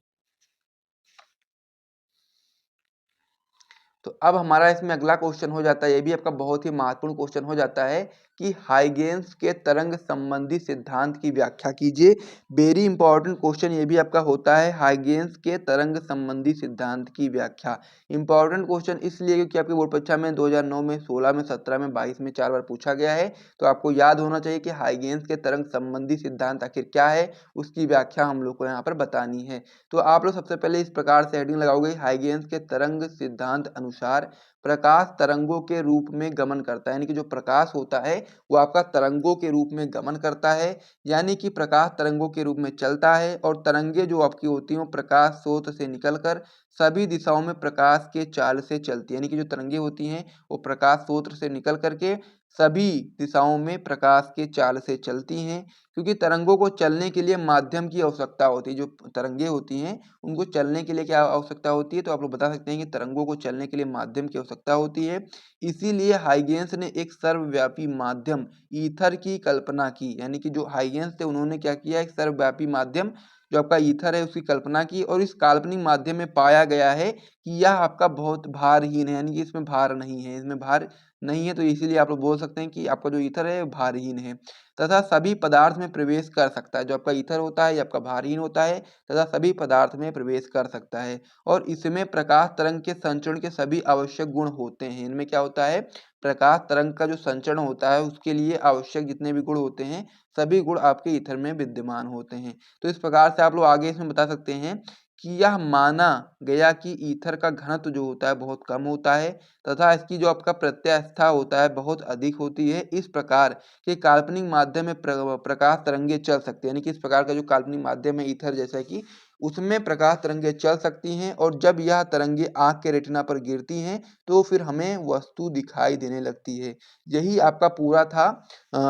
तो अब हमारा इसमें अगला क्वेश्चन हो जाता है, ये भी आपका बहुत ही महत्वपूर्ण क्वेश्चन हो जाता है कि हाइगेन्स के तरंग संबंधी सिद्धांत की व्याख्या कीजिए। वेरी इंपॉर्टेंट क्वेश्चन ये भी आपका होता है, हाइगेन्स के तरंग संबंधी सिद्धांत की व्याख्या। इंपॉर्टेंट क्वेश्चन इसलिए क्योंकि आपकी बोर्ड परीक्षा में 2009 में 16 में 17 में 22 में 4 बार पूछा गया है। तो आपको याद होना चाहिए कि हाइगेन्स के तरंग संबंधी सिद्धांत आखिर क्या है, उसकी व्याख्या हम लोग को यहाँ पर बतानी है। तो आप लोग सबसे पहले इस प्रकार से हेडिंग लगाओगे, हाइगेन्स के तरंग सिद्धांत अनुसार प्रकाश तरंगों के रूप में गमन करता है, यानी कि जो प्रकाश होता है वो आपका तरंगों के रूप में गमन करता है, यानी कि प्रकाश तरंगों के रूप में चलता है। और तरंगे जो आपकी होती हैं वो प्रकाश स्रोत से निकलकर सभी दिशाओं में प्रकाश के चाल से चलती है, यानी कि जो तरंगे होती हैं वो प्रकाश स्रोत से निकल करके सभी दिशाओं में प्रकाश के चाल से चलती हैं। क्योंकि तरंगों को चलने के लिए माध्यम की आवश्यकता होती है, जो तरंगे होती हैं उनको चलने के लिए क्या आवश्यकता होती है, तो आप लोग बता सकते हैं कि तरंगों को चलने के लिए माध्यम की आवश्यकता होती है। इसीलिए हाइगेन्स ने एक सर्वव्यापी माध्यम ईथर की कल्पना की, यानी कि जो हाइगेन्स थे उन्होंने क्या किया, एक सर्वव्यापी माध्यम जो आपका ईथर है उसकी कल्पना की, और इस काल्पनिक माध्यम में पाया गया है कि यह आपका बहुत भारहीन है, यानी कि इसमें भार नहीं है, इसमें भार नहीं है। तो इसीलिए आप लोग बोल सकते हैं कि आपका जो ईथर है भारहीन है तथा सभी पदार्थ में प्रवेश कर सकता है। जो आपका ईथर होता है ये आपका भारहीन होता है तथा सभी पदार्थ में प्रवेश कर सकता है, और इसमें प्रकाश तरंग के संचरण के सभी आवश्यक गुण होते हैं। इनमें क्या होता है, प्रकाश तरंग का जो संचरण होता है उसके लिए आवश्यक जितने भी गुण होते हैं सभी गुण आपके ईथर में विद्यमान होते हैं। तो इस प्रकार से आप लोग आगे इसमें बता सकते हैं कि यह माना गया कि ईथर का घनत्व जो होता है बहुत कम होता है तथा इसकी जो आपका प्रत्यास्था होता है बहुत अधिक होती है। इस प्रकार के काल्पनिक माध्यम में प्रकाश तरंगे चल सकते हैं, यानी कि इस प्रकार का जो काल्पनिक माध्यम है ईथर जैसा कि उसमें प्रकाश तरंगे चल सकती हैं, और जब यह तरंगे आँख के रेटिना पर गिरती हैं तो फिर हमें वस्तु दिखाई देने लगती है। यही आपका पूरा था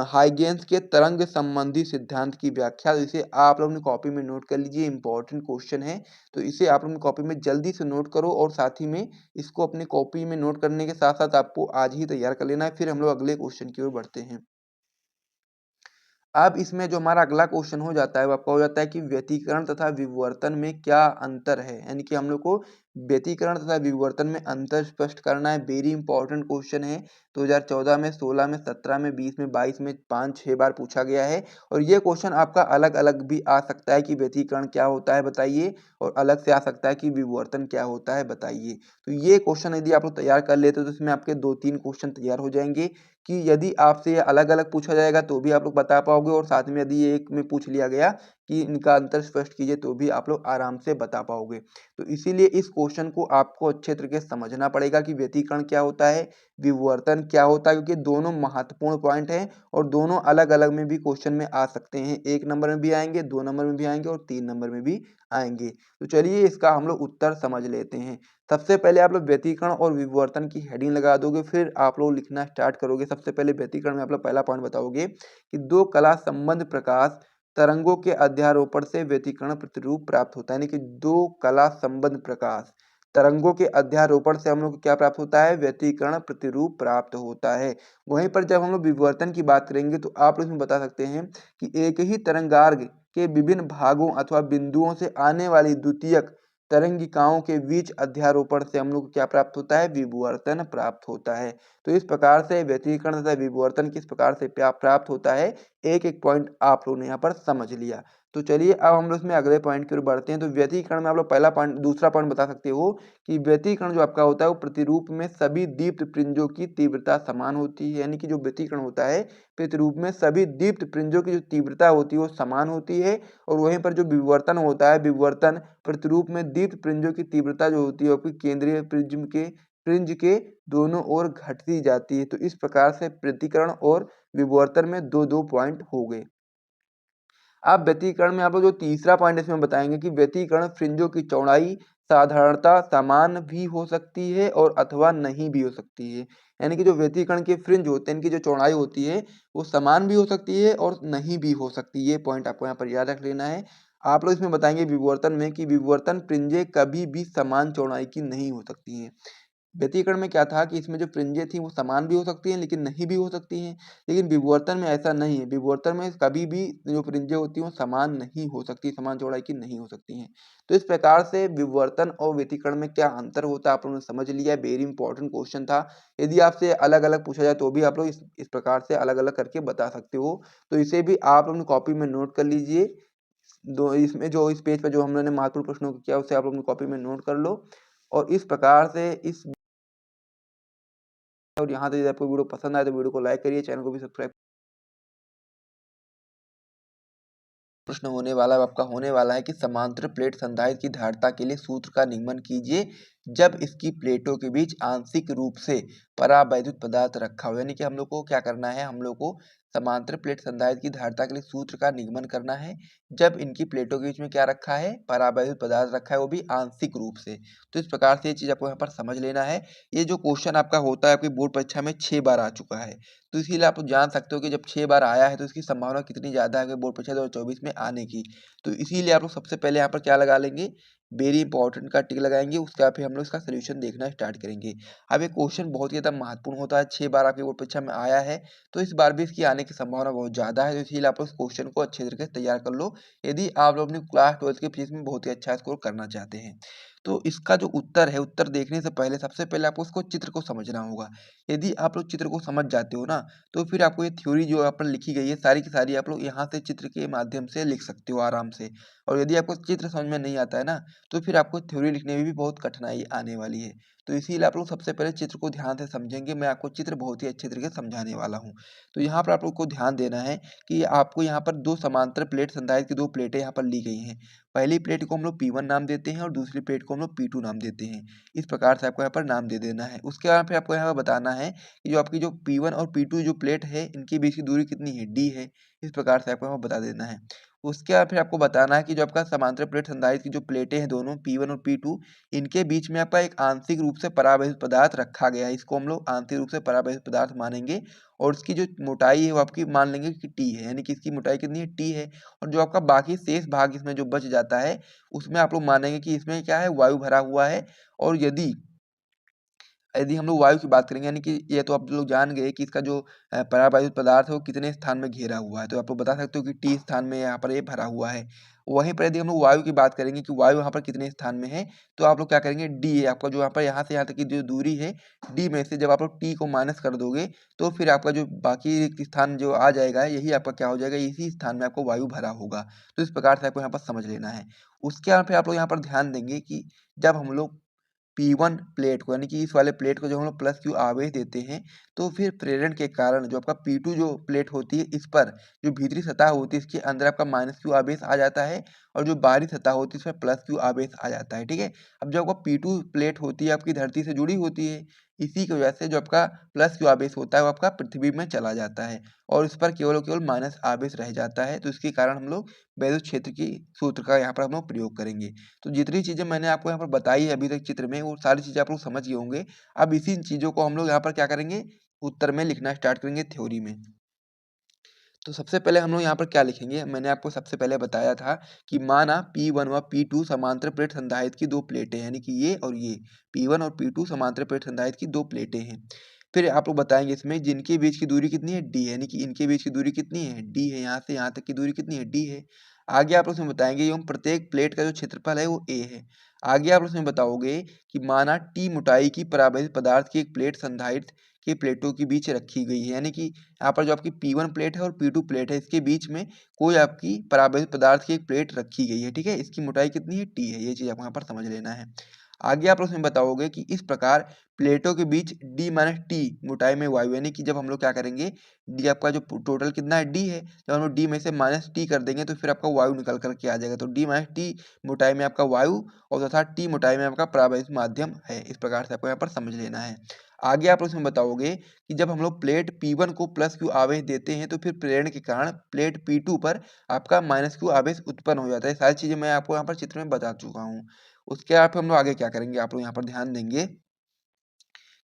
हाइगेन्स के तरंग संबंधी सिद्धांत की व्याख्या। इसे आप लोग अपनी कॉपी में नोट कर लीजिए, इंपॉर्टेंट क्वेश्चन है। तो इसे आप लोग अपनी कॉपी में जल्दी से नोट करो, और साथ ही में इसको अपनी कॉपी में नोट करने के साथ साथ आपको आज ही तैयार कर लेना है। फिर हम लोग अगले क्वेश्चन की ओर बढ़ते हैं। अब इसमें जो हमारा अगला क्वेश्चन हो जाता है वो आपका हो जाता है कि व्यतिकरण तथा विवर्तन में क्या अंतर है, यानी कि हम लोग को व्यतिकरण तथा विवर्तन में अंतर स्पष्ट करना है। वेरी इंपॉर्टेंट क्वेश्चन है, 2014 में 16 में 17 में 20 में 22 में 5-6 बार पूछा गया है। और ये क्वेश्चन आपका अलग अलग भी आ सकता है कि व्यतिकरण क्या होता है बताइए, और अलग से आ सकता है कि विवर्तन क्या होता है बताइए। तो ये क्वेश्चन यदि आप लोग तैयार कर लेते हो तो इसमें आपके 2-3 क्वेश्चन तैयार हो जाएंगे कि यदि आपसे ये अलग अलग पूछा जाएगा तो भी आप लोग बता पाओगे, और साथ में यदि एक में पूछ लिया गया कि इनका अंतर स्पष्ट कीजिए तो भी आप लोग आराम से बता पाओगे। तो इसीलिए इस क्वेश्चन को आपको अच्छे तरीके से समझना पड़ेगा कि व्यतिकरण क्या होता है, विवर्तन क्या होता है, क्योंकि दोनों महत्वपूर्ण पॉइंट हैं और दोनों अलग अलग में भी क्वेश्चन में आ सकते हैं। 1 नंबर में भी आएंगे, 2 नंबर में भी आएंगे और 3 नंबर में भी आएंगे। तो चलिए इसका हम लोग उत्तर समझ लेते हैं। सबसे पहले आप लोग व्यतिकरण और विवर्तन की हेडिंग लगा दोगे, फिर आप लोग लिखना स्टार्ट करोगे। सबसे पहले व्यतिकरण में आप लोग पहला पॉइंट बताओगे कि दो कला संबंध प्रकाश तरंगों के अध्यारोपण से व्यतिकरण प्रतिरूप प्राप्त होता है। यानी कि दो कला संबंध प्रकाश तरंगों के अध्यारोपण से हम लोग को क्या प्राप्त होता है, व्यतिकरण प्रतिरूप प्राप्त होता है। वहीं पर जब हम लोग विवर्तन की बात करेंगे तो आप लोग इसमें बता सकते हैं कि एक ही तरंगार्घ के विभिन्न भागों अथवा बिंदुओं से आने वाली द्वितीयक तरंगिकाओं के बीच अध्यारोपण से हम लोग को क्या प्राप्त होता है, विवर्तन प्राप्त होता है। तो इस प्रकार से व्यतिकरण तथा विवर्तन किस प्रकार से प्राप्त होता है, एक एक पॉइंट आप लोगों ने यहाँ पर समझ लिया। तो चलिए अब हम लोग इसमें अगले पॉइंट की ओर बढ़ते हैं। तो व्यतिकरण में आप लोग पहला पॉइंट, दूसरा पॉइंट बता सकते हो कि व्यतिकरण जो आपका होता है वो प्रतिरूप में सभी दीप्त पुंजों की तीव्रता समान होती है। यानी कि जो व्यतिकरण होता है प्रतिरूप में सभी दीप्त पुंजों की जो तीव्रता होती है वो समान होती है। और वहीं पर जो विवर्तन होता है, विवर्तन प्रतिरूप में दीप्त पुंजों की तीव्रता जो होती है आपकी केंद्रीय प्रिज्म के फ्रिंज के दोनों ओर घटती जाती है। तो इस प्रकार से व्यतिकरण और विवर्तन में दो दो पॉइंट हो गए। अब व्यतिकरण में आप लोग जो तीसरा पॉइंट इसमें बताएंगे कि व्यतिकरण फ्रिंजों की चौड़ाई साधारणतः समान भी हो सकती है और अथवा नहीं भी हो सकती है। यानी कि जो व्यतिकरण के फ्रिंज होते हैं इनकी जो चौड़ाई होती है वो समान भी हो सकती है और नहीं भी हो सकती। ये पॉइंट आपको यहाँ पर याद रख लेना है। आप लोग इसमें बताएंगे विवर्तन में कि विवर्तन फ्रिंजें कभी भी समान चौड़ाई की नहीं हो सकती हैं। व्यतिकरण में क्या था कि इसमें जो फ्रिंजें थी वो समान भी हो सकती हैं लेकिन नहीं भी हो सकती हैं। लेकिन विवर्तन में ऐसा नहीं है। विवर्तन में कभी भी जो फ्रिंजें होती हैं वो समान नहीं हो सकती, समान चौड़ाई की नहीं हो सकती हैं। तो इस प्रकार से विवर्तन और व्यतिकरण में क्या अंतर होता है आप लोगों ने समझ लिया। वेरी इंपॉर्टेंट क्वेश्चन था। यदि आपसे अलग अलग पूछा जाए तो भी आप लोग इस प्रकार से अलग अलग करके बता सकते हो। तो इसे भी आप अपनी कॉपी में नोट कर लीजिए। दो इसमें जो इस पेज पर जो हम लोगों ने महत्वपूर्ण प्रश्नों को किया उसे आप अपनी कॉपी में नोट कर लो। और इस प्रकार से इस और यहाँ तक यदि आपको वीडियो पसंद आए तो वीडियो को लाइक करिए, चैनल को भी सब्सक्राइब। प्रश्न होने वाला आपका होने वाला है कि समांतर प्लेट संधारित्र की धारिता के लिए सूत्र का निगमन कीजिए जब इसकी प्लेटों के बीच आंशिक रूप से परावैद्युत पदार्थ रखा हो। यानी कि हम लोग को क्या करना है, हम लोग को समांतर प्लेट संधारित्र की धारिता के लिए सूत्र का निगमन करना है जब इनकी प्लेटों के बीच में क्या रखा है, परावैद्युत पदार्थ रखा है, वो भी आंशिक रूप से। तो इस प्रकार से ये चीज आपको यहाँ पर समझ लेना है। ये जो क्वेश्चन आपका होता है आपकी बोर्ड परीक्षा में 6 बार आ चुका है। तो इसीलिए आप जान सकते हो कि जब 6 बार आया है तो इसकी संभावना कितनी ज़्यादा है कि बोर्ड परीक्षा 2024 में आने की। तो इसीलिए आप लोग सबसे पहले यहाँ पर क्या लगा लेंगे, वेरी इंपॉर्टेंट का टिक लगाएंगे। उसके बाद फिर हम लोग इसका सोल्यूशन देखना स्टार्ट करेंगे। अब ये क्वेश्चन बहुत ही ज़्यादा महत्वपूर्ण होता है, 6 बार आपके बोर्ड परीक्षा में आया है तो इस बार भी इसकी आने की संभावना बहुत ज़्यादा है। तो इसीलिए आप लोग इस क्वेश्चन को अच्छे तरीके से तैयार कर लो यदि आप लोग अपनी क्लास 12 की फिजिक्स में बहुत ही अच्छा स्कोर करना चाहते हैं। तो इसका जो उत्तर है, उत्तर देखने से पहले सबसे पहले आपको उसको चित्र को समझना होगा। यदि आप लोग चित्र को समझ जाते हो ना तो फिर आपको ये थ्योरी जो यहाँ पर लिखी गई है सारी की सारी आप लोग यहाँ से चित्र के माध्यम से लिख सकते हो आराम से। और यदि आपको चित्र समझ में नहीं आता है ना तो फिर आपको थ्योरी लिखने में भी बहुत कठिनाई आने वाली है। तो इसीलिए आप लोग सबसे पहले चित्र को ध्यान से समझेंगे। मैं आपको चित्र बहुत ही अच्छे तरीके से समझाने वाला हूँ। तो यहाँ पर आप लोग को ध्यान देना है कि आपको यहाँ पर दो समांतर प्लेट संधारित्र की दो प्लेटें यहाँ पर ली गई हैं। पहली प्लेट को हम लोग P1 नाम देते हैं और दूसरी प्लेट को हम लोग P2 नाम देते हैं। इस प्रकार से आपको यहाँ पर नाम दे देना है। उसके बाद फिर आपको यहाँ पर बताना है कि जो आपकी जो P1 और P2 जो प्लेट है इनके बीच की दूरी कितनी है, D है। इस प्रकार से आपको यहाँ पर बता देना है। उसके बाद फिर आपको बताना है कि जो आपका समांतर प्लेट संधारित्र की जो प्लेटें हैं दोनों P1 और P2 इनके बीच में आपका एक आंशिक रूप से परावैद्युत पदार्थ रखा गया है। इसको हम लोग आंशिक रूप से परावैद्युत पदार्थ मानेंगे और इसकी जो मोटाई है वो आपकी मान लेंगे कि T है। यानी कि इसकी मोटाई कितनी है, T है। और जो आपका बाकी शेष भाग इसमें जो बच जाता है उसमें आप लोग मानेंगे कि इसमें क्या है, वायु भरा हुआ है। और यदि यदि हम लोग वायु की बात करेंगे यानी कि ये तो आप लोग जान गए कि इसका जो परावैद्युत पदार्थ है वो कितने स्थान में घेरा हुआ है। तो आप लोग बता सकते हो कि टी स्थान में यहाँ पर ये भरा हुआ है। वहीं पर यदि हम लोग वायु की बात करेंगे कि वायु यहाँ पर कितने स्थान में है तो आप लोग क्या करेंगे, डी आपका जो यहाँ पर यहाँ से यहाँ तक की जो दूरी है डी में से जब आप लोग टी को माइनस कर दोगे तो फिर आपका जो बाकी रिक्त स्थान जो आ जाएगा यही आपका क्या हो जाएगा, इसी स्थान में आपको वायु भरा होगा। तो इस प्रकार से आपको यहाँ पर समझ लेना है। उसके बाद फिर आप लोग यहाँ पर ध्यान देंगे कि जब हम लोग P1 प्लेट को यानी कि इस वाले प्लेट को जब हम लोग प्लस क्यू आवेश देते हैं तो फिर प्रेरण के कारण जो आपका P2 जो प्लेट होती है इस पर जो भीतरी सतह होती है इसके अंदर आपका माइनस क्यू आवेश आ जाता है और जो बाहरी सतह होती है इसमें प्लस क्यू आवेश आ जाता है। ठीक है, अब जो आपका P2 प्लेट होती है आपकी धरती से जुड़ी होती है, इसी की वजह से जो आपका प्लस क्यू आवेश होता है वो आपका पृथ्वी में चला जाता है और इस पर केवल और केवल माइनस आवेश रह जाता है। तो इसके कारण हम लोग विद्युत क्षेत्र की सूत्र का यहाँ पर हम लोग प्रयोग करेंगे। तो जितनी चीजें मैंने आपको यहाँ पर बताई है अभी तक चित्र में वो सारी चीजें आप लोग समझ गए होंगे। अब इसी चीजों को हम लोग यहाँ पर क्या करेंगे, उत्तर में लिखना स्टार्ट करेंगे थ्योरी में। तो सबसे पहले हम लोग यहाँ पर क्या लिखेंगे, मैंने आपको सबसे पहले बताया था कि माना P1 व P2 समांतर प्लेट संधारित्र की दो प्लेटें यानी कि ये और ये P1 और P2 समांतर प्लेट संधारित्र की दो प्लेटें हैं। फिर आप लोग बताएंगे इसमें जिनके बीच की दूरी कितनी है D, यानी कि इनके बीच की दूरी कितनी है D है, यहाँ से यहाँ तक की दूरी कितनी है D है। आगे आप लोग इसमें बताएंगे एवं प्रत्येक प्लेट का जो क्षेत्रफल है वो A है। आगे आप लोग इसमें बताओगे कि माना T मोटाई की परावैद्युत पदार्थ की एक प्लेट संधारित्र की प्लेटों के बीच रखी गई है, यानी कि यहाँ पर जो आपकी P1 प्लेट है और P2 प्लेट है इसके बीच में कोई आपकी परावैद्युत पदार्थ की एक प्लेट रखी गई है। ठीक है, इसकी मोटाई कितनी है T है, ये चीज आपको यहाँ पर समझ लेना है। आगे आप लोग इसमें बताओगे कि इस प्रकार प्लेटों के बीच D माइनस टी मोटाई में वायु, यानी कि जब हम लोग क्या करेंगे D आपका जो टोटल कितना है D है, जब हम लोग D में से माइनस टी कर देंगे तो फिर आपका वायु निकल करके आ जाएगा। तो D माइनस टी मोटाई में आपका वायु और तथा T मोटाई में आपका परावैद्युत माध्यम है। इस प्रकार से आपको यहाँ पर समझ लेना है। आगे आप उसमें बताओगे कि जब हम लोग प्लेट P1 को प्लस क्यू आवेश देते हैं तो फिर प्रेरण के कारण प्लेट P2 पर आपका माइनस क्यू आवेश उत्पन्न हो जाता है। सारी चीजें मैं आपको यहाँ पर चित्र में बता चुका हूँ। उसके बाद फिर हम लोग आगे क्या करेंगे, आप लोग यहाँ पर ध्यान देंगे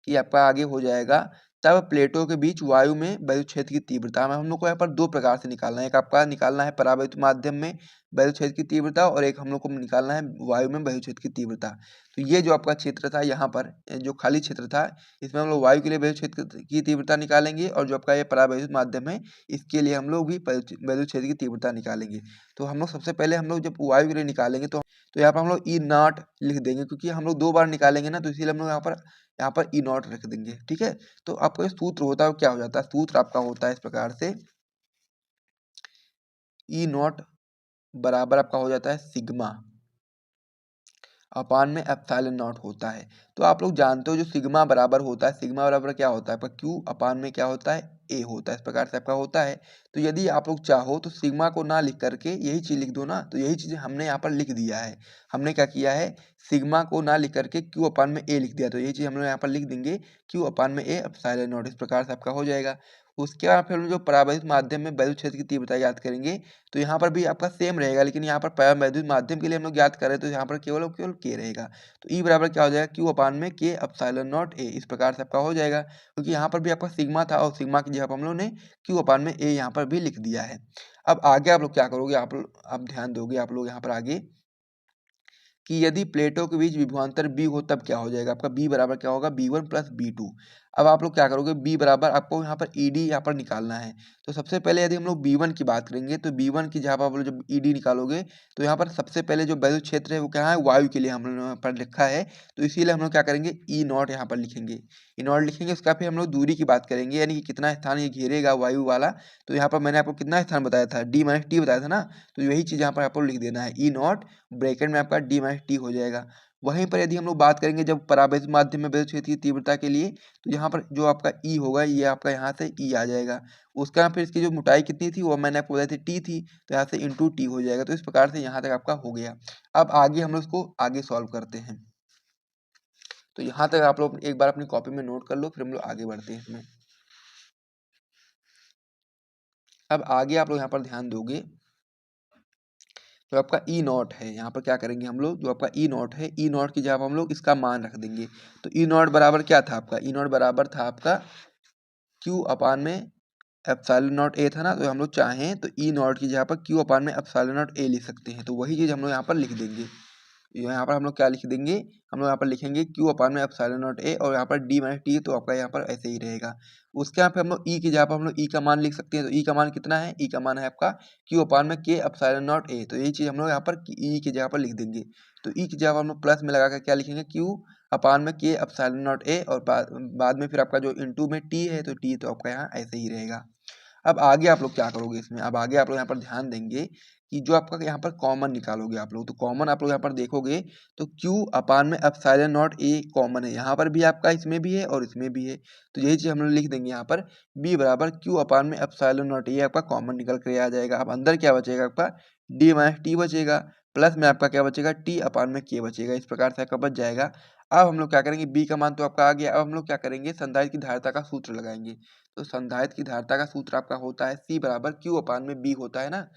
कि आपका आगे हो जाएगा तब प्लेटों के बीच वायु में विद्युत क्षेत्र की तीव्रता में हम लोग को यहाँ पर दो प्रकार से निकालना है। एक आपका निकालना है परावैद्युत माध्यम में विद्युत क्षेत्र की तीव्रता और एक हम लोग को निकालना है वायु में विद्युत क्षेत्र की तीव्रता। तो ये जो आपका क्षेत्र था यहाँ पर जो खाली क्षेत्र था इसमें हम लोग वायु के लिए विद्युत क्षेत्र की तीव्रता निकालेंगे और जो आपका ये परावैद्युत माध्यम है इसके लिए हम लोग भी विद्युत क्षेत्र की तीव्रता निकालेंगे। तो हम लोग सबसे पहले हम लोग जब वायु के लिए निकालेंगे तो यहाँ पर हम लोग ई नॉट लिख देंगे क्योंकि हम लोग दो बार निकालेंगे ना, तो इसीलिए हम लोग यहाँ पर ई नॉट रख देंगे। ठीक है, तो आपका जो सूत्र होता है वो क्या हो जाता है, सूत्र आपका होता है इस प्रकार से ई नॉट बराबर आपका हो जाता है सिग्मा अपान में एप्सिलॉन नॉट होता है। तो आप लोग जानते हो जो सिग्मा बराबर होता है, सिग्मा बराबर क्या होता है आपका क्यू अपान में क्या होता है ए होता है। इस प्रकार से आपका होता है। तो यदि आप लोग चाहो तो सिग्मा को ना लिख करके यही चीज लिख दो ना, तो यही चीज हमने यहाँ पर लिख दिया है। हमने क्या किया है, सिग्मा को ना लिख करके क्यू अपान में ए लिख दिया, तो यही चीज हम लोग यहाँ पर लिख देंगे क्यू अपान में ए एप्सिलॉन नॉट। इस प्रकार से आपका हो जाएगा। उसके बाद फिर हम जो परावैद्युत माध्यम में विद्युत क्षेत्र की तीव्रता याद करेंगे तो यहाँ पर भी आपका सेम रहेगा, लेकिन यहाँ पर परावैद्युत माध्यम के लिए हम लोग याद करें तो यहाँ पर केवल और केवल के रहेगा। तो ई बराबर क्या हो जाएगा क्यू अपान में के एप्सिलॉन नॉट ए। इस प्रकार से आपका हो जाएगा क्योंकि यहाँ पर भी आपका सिग्मा था और सिग्मा की जगह पर हम लोग ने क्यू अपान में ए यहाँ पर भी लिख दिया है। अब आगे आप लोग क्या करोगे, आप ध्यान दोगे आप लोग यहाँ पर आगे कि यदि प्लेटों के बीच विभवांतर b हो तब क्या हो जाएगा, आपका b बराबर क्या होगा b1 प्लस b2। अब आप लोग क्या करोगे, b बराबर आपको यहाँ पर ed यहाँ पर निकालना है। तो सबसे पहले यदि हम लोग b1 की बात करेंगे तो b1 की जगह पर आप लोग जब ed निकालोगे तो यहाँ पर सबसे पहले जो विद्युत क्षेत्र है वो क्या है, वायु के लिए हम लोग यहाँ पर लिखा है। तो इसीलिए हम लोग क्या करेंगे ई नॉट यहाँ पर लिखेंगे, ई नॉट लिखेंगे। उसका फिर हम लोग दूरी की बात करेंगे यानी कि कितना स्थान ये घेरेगा वायु वाला। तो यहाँ पर मैंने आपको कितना स्थान बताया था, डी माइनस टी बताया था ना, तो यही चीज यहाँ पर आपको लिख देना है ई नॉट ब्रैकेट में आपका डी माइनस टी हो जाएगा। वहीं पर यदि हम लोग बात करेंगे जब परावैद्युत माध्यम में विद्युत क्षेत्र की तीव्रता के लिए तो यहाँ पर जो आपका ई होगा ये आपका यहाँ से ई आ जाएगा। उसका फिर इसकी जो मोटाई कितनी थी वो मैंने आपको बताई थी टी थी, तो यहाँ से इंटू टी हो जाएगा। तो इस प्रकार से यहाँ तक आपका हो गया। अब आगे हम लोग इसको आगे सॉल्व करते हैं। तो यहाँ तक आप लोग एक बार अपनी कॉपी में नोट कर लो, फिर हम लोग आगे बढ़ते हैं इसमें। अब आगे आप लोग यहाँ पर ध्यान दोगे जो आपका ई नॉट है, यहाँ पर क्या करेंगे हम लोग, जो आपका ई नॉट है ई नॉट की जगह पर हम लोग इसका मान रख देंगे। तो ई नॉट बराबर क्या था आपका, ई नॉट बराबर था आपका क्यू अपान में एप्सिलॉन नॉट ए था ना। तो हम लोग चाहें तो ई नॉट की जगह पर क्यू अपान में एप्सिलॉन नॉट ए लिख सकते हैं। तो वही चीज हम लोग यहाँ पर लिख देंगे। यहाँ पर हम लोग क्या लिख देंगे, हम लोग यहाँ पर लिखेंगे क्यू अपान में एप्सिलॉन नॉट ए और यहाँ पर डी माइनस टी, तो आपका यहाँ पर ऐसे ही रहेगा। उसके यहाँ पे हम लोग ई की जगह पर हम लोग ई का मान लिख सकते हैं। तो ई का मान कितना है, ई का मान है आपका क्यू अपान में के एप्सिलॉन नॉट ए। तो यही चीज हम लोग यहाँ पर ई की जगह पर लिख देंगे। तो ई की जगह पर हम लोग प्लस में लगा कर क्या लिखेंगे, क्यू अपान में के एप्सिलॉन नॉट ए और बाद में फिर आपका जो इंटू में टी है तो टी तो आपका यहाँ ऐसे ही रहेगा। अब आगे आप लोग क्या करोगे इसमें, अब आगे आप लोग यहाँ पर ध्यान देंगे कि जो आपका यहाँ पर कॉमन निकालोगे आप लोग, तो कॉमन आप लोग यहाँ पर देखोगे तो Q अपान में एप्सिलॉन नॉट A कॉमन है, यहाँ पर भी आपका इसमें भी है और इसमें भी है, तो यही चीज़ हम लोग लिख देंगे यहाँ पर B बराबर Q अपान में एप्सिलॉन नॉट A आपका कॉमन निकल कर आ जाएगा। अब अंदर क्या बचेगा आपका D माइनस टी बचेगा, प्लस में आपका क्या बचेगा T अपान में K बचेगा, इस प्रकार से आपका बच जाएगा। अब हम लोग क्या करेंगे, B का मान तो आपका आ गया, अब हम लोग क्या करेंगे संधारित्र की धारिता का सूत्र लगाएंगे। तो संधारित्र की धारिता का सूत्र आपका होता है C बराबर Q अपान में B होता है ना।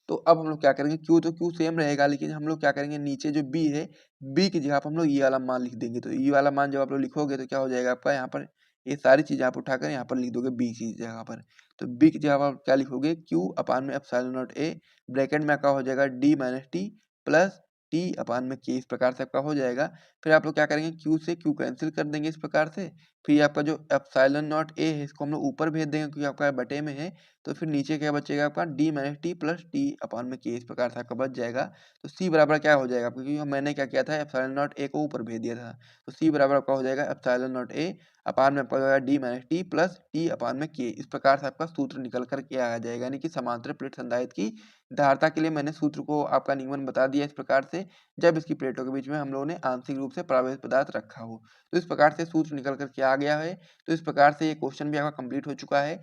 तो अब हम लोग क्या करेंगे, Q तो Q सेम रहेगा, लेकिन हम लोग क्या करेंगे नीचे जो B है, B की जगह पर हम लोग ये वाला मान लिख देंगे। तो ये वाला मान जब आप लोग लिखोगे तो क्या हो जाएगा आपका, यहाँ पर ये सारी चीजें आप उठाकर यहाँ पर लिख दोगे B की जगह पर। तो B की जगह पर क्या लिखोगे, Q अपान में एप्सिलॉन नॉट A, ब्रैकेट में आपका हो जाएगा D minus T plus T अपान में K, इस प्रकार से आपका हो जाएगा। फिर आप लोग क्या करेंगे, Q से Q कैंसिल कर देंगे इस प्रकार से। फिर आपका जो एप्सिलॉन नॉट A है इसको हम लोग ऊपर भेज देंगे क्योंकि आपका बटे में है। तो फिर नीचे क्या बचेगा आपका D minus T plus T अपान में K, इस प्रकार से आपका बच जाएगा। तो C बराबर क्या हो जाएगा, क्योंकि मैंने क्या किया था एप्सिलॉन नॉट A को ऊपर भेज दिया था, तो C बराबर आपका हो जाएगा एप्सिलॉन नॉट A अपान में आपका हो जाएगा D minus T plus T अपान में K, इस प्रकार से आपका सूत्र निकल कर के आ जाएगा। यानी कि समांतर प्लेट संधारित्र की धारिता के लिए मैंने सूत्र को आपका निगमन बता दिया इस प्रकार से, जब इसकी प्लेटों के बीच में हम लोगों ने आंशिक रूप से परावैत पदार्थ रखा हो। तो इस प्रकार से सूत्र निकल कर के आ गया है। तो इस प्रकार से ये क्वेश्चन भी आपका कंप्लीट हो चुका है।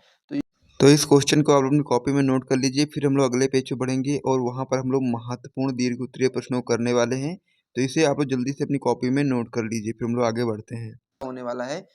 तो इस क्वेश्चन को आप अपनी कॉपी में नोट कर लीजिए। फिर हम लोग अगले पेज पे बढ़ेंगे और वहाँ पर हम लोग महत्वपूर्ण दीर्घ उत्तरीय प्रश्नों को करने वाले हैं। तो इसे आप लोग जल्दी से अपनी कॉपी में नोट कर लीजिए, फिर हम लोग आगे बढ़ते हैं। होने वाला है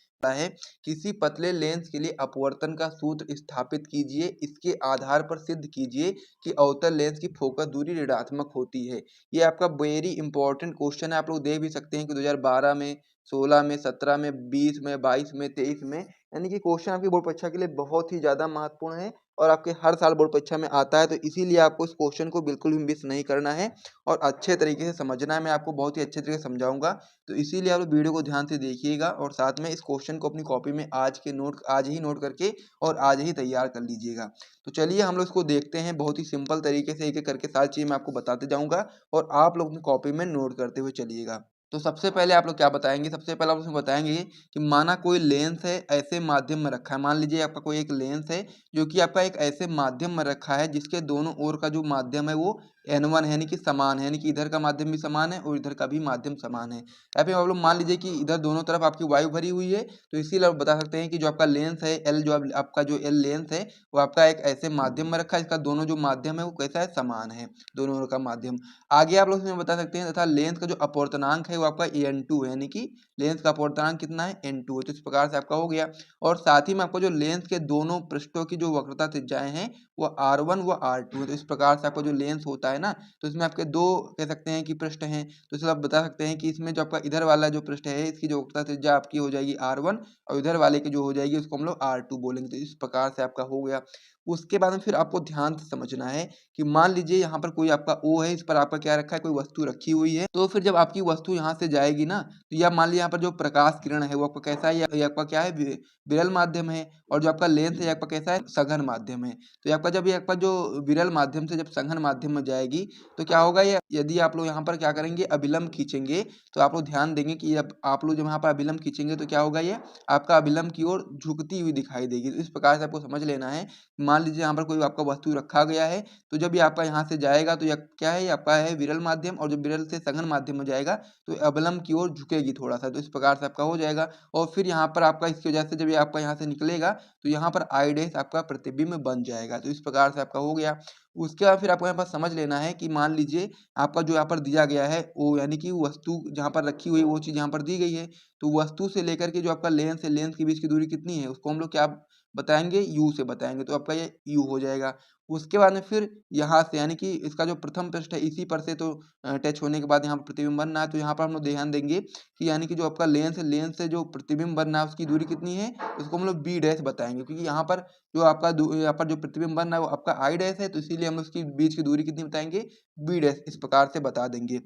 किसी पतले लेंस के लिए अपवर्तन का सूत्र स्थापित कीजिए, इसके आधार पर सिद्ध कीजिए कि अवतल लेंस की फोकस दूरी ऋणात्मक होती है। ये आपका वेरी इंपॉर्टेंट क्वेश्चन है, आप लोग देख भी सकते हैं कि 2012 में, 16 में, 17 में, 20 में, 22 में, 23 में, यानी कि क्वेश्चन आपकी बोर्ड परीक्षा के लिए बहुत ही ज़्यादा महत्वपूर्ण है और आपके हर साल बोर्ड परीक्षा में आता है। तो इसीलिए आपको इस क्वेश्चन को बिल्कुल भी मिस नहीं करना है और अच्छे तरीके से समझना है। मैं आपको बहुत ही अच्छे तरीके से समझाऊंगा, तो इसीलिए आप लोग वीडियो को ध्यान से देखिएगा और साथ में इस क्वेश्चन को अपनी कॉपी में आज ही नोट करके और आज ही तैयार कर लीजिएगा। तो चलिए हम लोग इसको देखते हैं, बहुत ही सिंपल तरीके से एक एक करके सारी चीज़ मैं आपको बताते जाऊँगा और आप लोग अपनी कॉपी में नोट करते हुए चलिएगा। तो सबसे पहले आप लोग क्या बताएंगे, सबसे पहले आप उसमें बताएंगे कि माना कोई लेंस है ऐसे माध्यम में रखा है। मान लीजिए आपका कोई एक लेंस है जो कि आपका एक ऐसे माध्यम में रखा है जिसके दोनों ओर का जो माध्यम है वो N1 है, यानी कि समान है, यानी कि इधर का माध्यम भी समान है और इधर का भी माध्यम समान है। या फिर आप लोग मान लीजिए कि इधर दोनों तरफ आपकी वायु भरी हुई है, तो इसीलिए आप बता सकते हैं कि जो आपका लेंस है L, जो आपका जो L लेंस है वो आपका एक ऐसे माध्यम में रखा है, इसका दोनों जो माध्यम है वो कैसा है, समान है, दोनों ओर का माध्यम। आगे आप लोग इसमें बता सकते हैं तथा लेंस का जो अपवर्तनांक है वो आपका N2 है, यानी कि लेंस का अपवर्तनांक कितना है, N2 है। तो इस प्रकार से आपका हो गया और साथ ही में आपको जो लेंस के दोनों पृष्ठों की जो वक्रता त्रिज्याएं हैं वो R1 व R2 है। तो इस प्रकार से आपका जो लेंस होता है ना, तो इसमें आपके दो कह सकते हैं कि पृष्ठ हैं, तो इसलिए आप बता सकते हैं कि इसमें जो आपका इधर वाला जो पृष्ठ है इसकी जो वक्रता त्रिज्या आपकी हो जाएगी R1 और इधर वाले की जो हो जाएगी उसको हम लोग R2 बोलेंगे। तो इस प्रकार से आपका हो गया। उसके बाद में फिर आपको ध्यान से समझना है कि मान लीजिए यहाँ पर कोई आपका O है, इस पर आपका क्या रखा है, कोई वस्तु रखी हुई है। तो फिर जब आपकी वस्तु यहाँ से जाएगी ना, तो या मान लीजिए यहाँ पर जो प्रकाश किरण है वो आपका कैसा है, ये आपका क्या है, विरल माध्यम है, और जो आपका लेंस है आपका कैसा है, सघन माध्यम है। तो ये आपका जब ये आपका जो विरल माध्यम से जब सघन माध्यम में जाएगी तो क्या होगा, ये यदि आप लोग यहाँ पर क्या करेंगे, अभिलंब खींचेंगे, तो आप लोग ध्यान देंगे कि अब आप लोग जब यहाँ पर अभिलंब खींचेंगे तो क्या होगा, ये आपका अभिलंब की ओर झुकती हुई दिखाई देगी। तो इस प्रकार से आपको समझ लेना है। मान लीजिए यहाँ पर कोई आपका वस्तु रखा गया है, तो जब ये आपका यहाँ से जाएगा तो यह क्या है, ये आपका है विरल माध्यम, और जब विरल से सघन माध्यम में जाएगा तो अवलंब की ओर झुकेगी थोड़ा सा। तो इस प्रकार से आपका हो जाएगा और फिर यहाँ पर आपका इसकी वजह से जब ये आपका यहाँ से निकलेगा तो यहाँ पर आई डैश आपका प्रतिबिंब बन जाएगा। तो इस प्रकार से आपका हो गया। उसके बाद फिर आपको यहाँ पर समझ लेना है कि मान लीजिए आपका जो यहाँ पर दिया गया है वो, यानी कि वस्तु जहाँ पर रखी हुई वो चीज़ यहाँ पर दी गई है, तो वस्तु से लेकर के जो आपका लेंस है, लेंस के बीच की दूरी कितनी है उसको हम लोग क्या बताएंगे, यू से बताएंगे। तो आपका ये यू हो जाएगा। उसके बाद में फिर यहाँ से, यानी कि इसका जो प्रथम पृष्ठ है इसी पर से तो टच होने के बाद यहाँ पर प्रतिबिंब बनना है, तो यहाँ पर हम लोग ध्यान देंगे कि यानी कि जो आपका लेंस है, लेंस से जो प्रतिबिंब बनना है उसकी दूरी कितनी है, उसको हम लोग बी डैश बताएंगे, क्योंकि यहाँ पर जो आपका यहाँ पर जो प्रतिबिंब बन रहा है वो आपका आई डैश है, तो इसीलिए हम लोग उसकी बीच की दूरी कितनी बताएंगे, बी डैश, इस प्रकार से बता देंगे।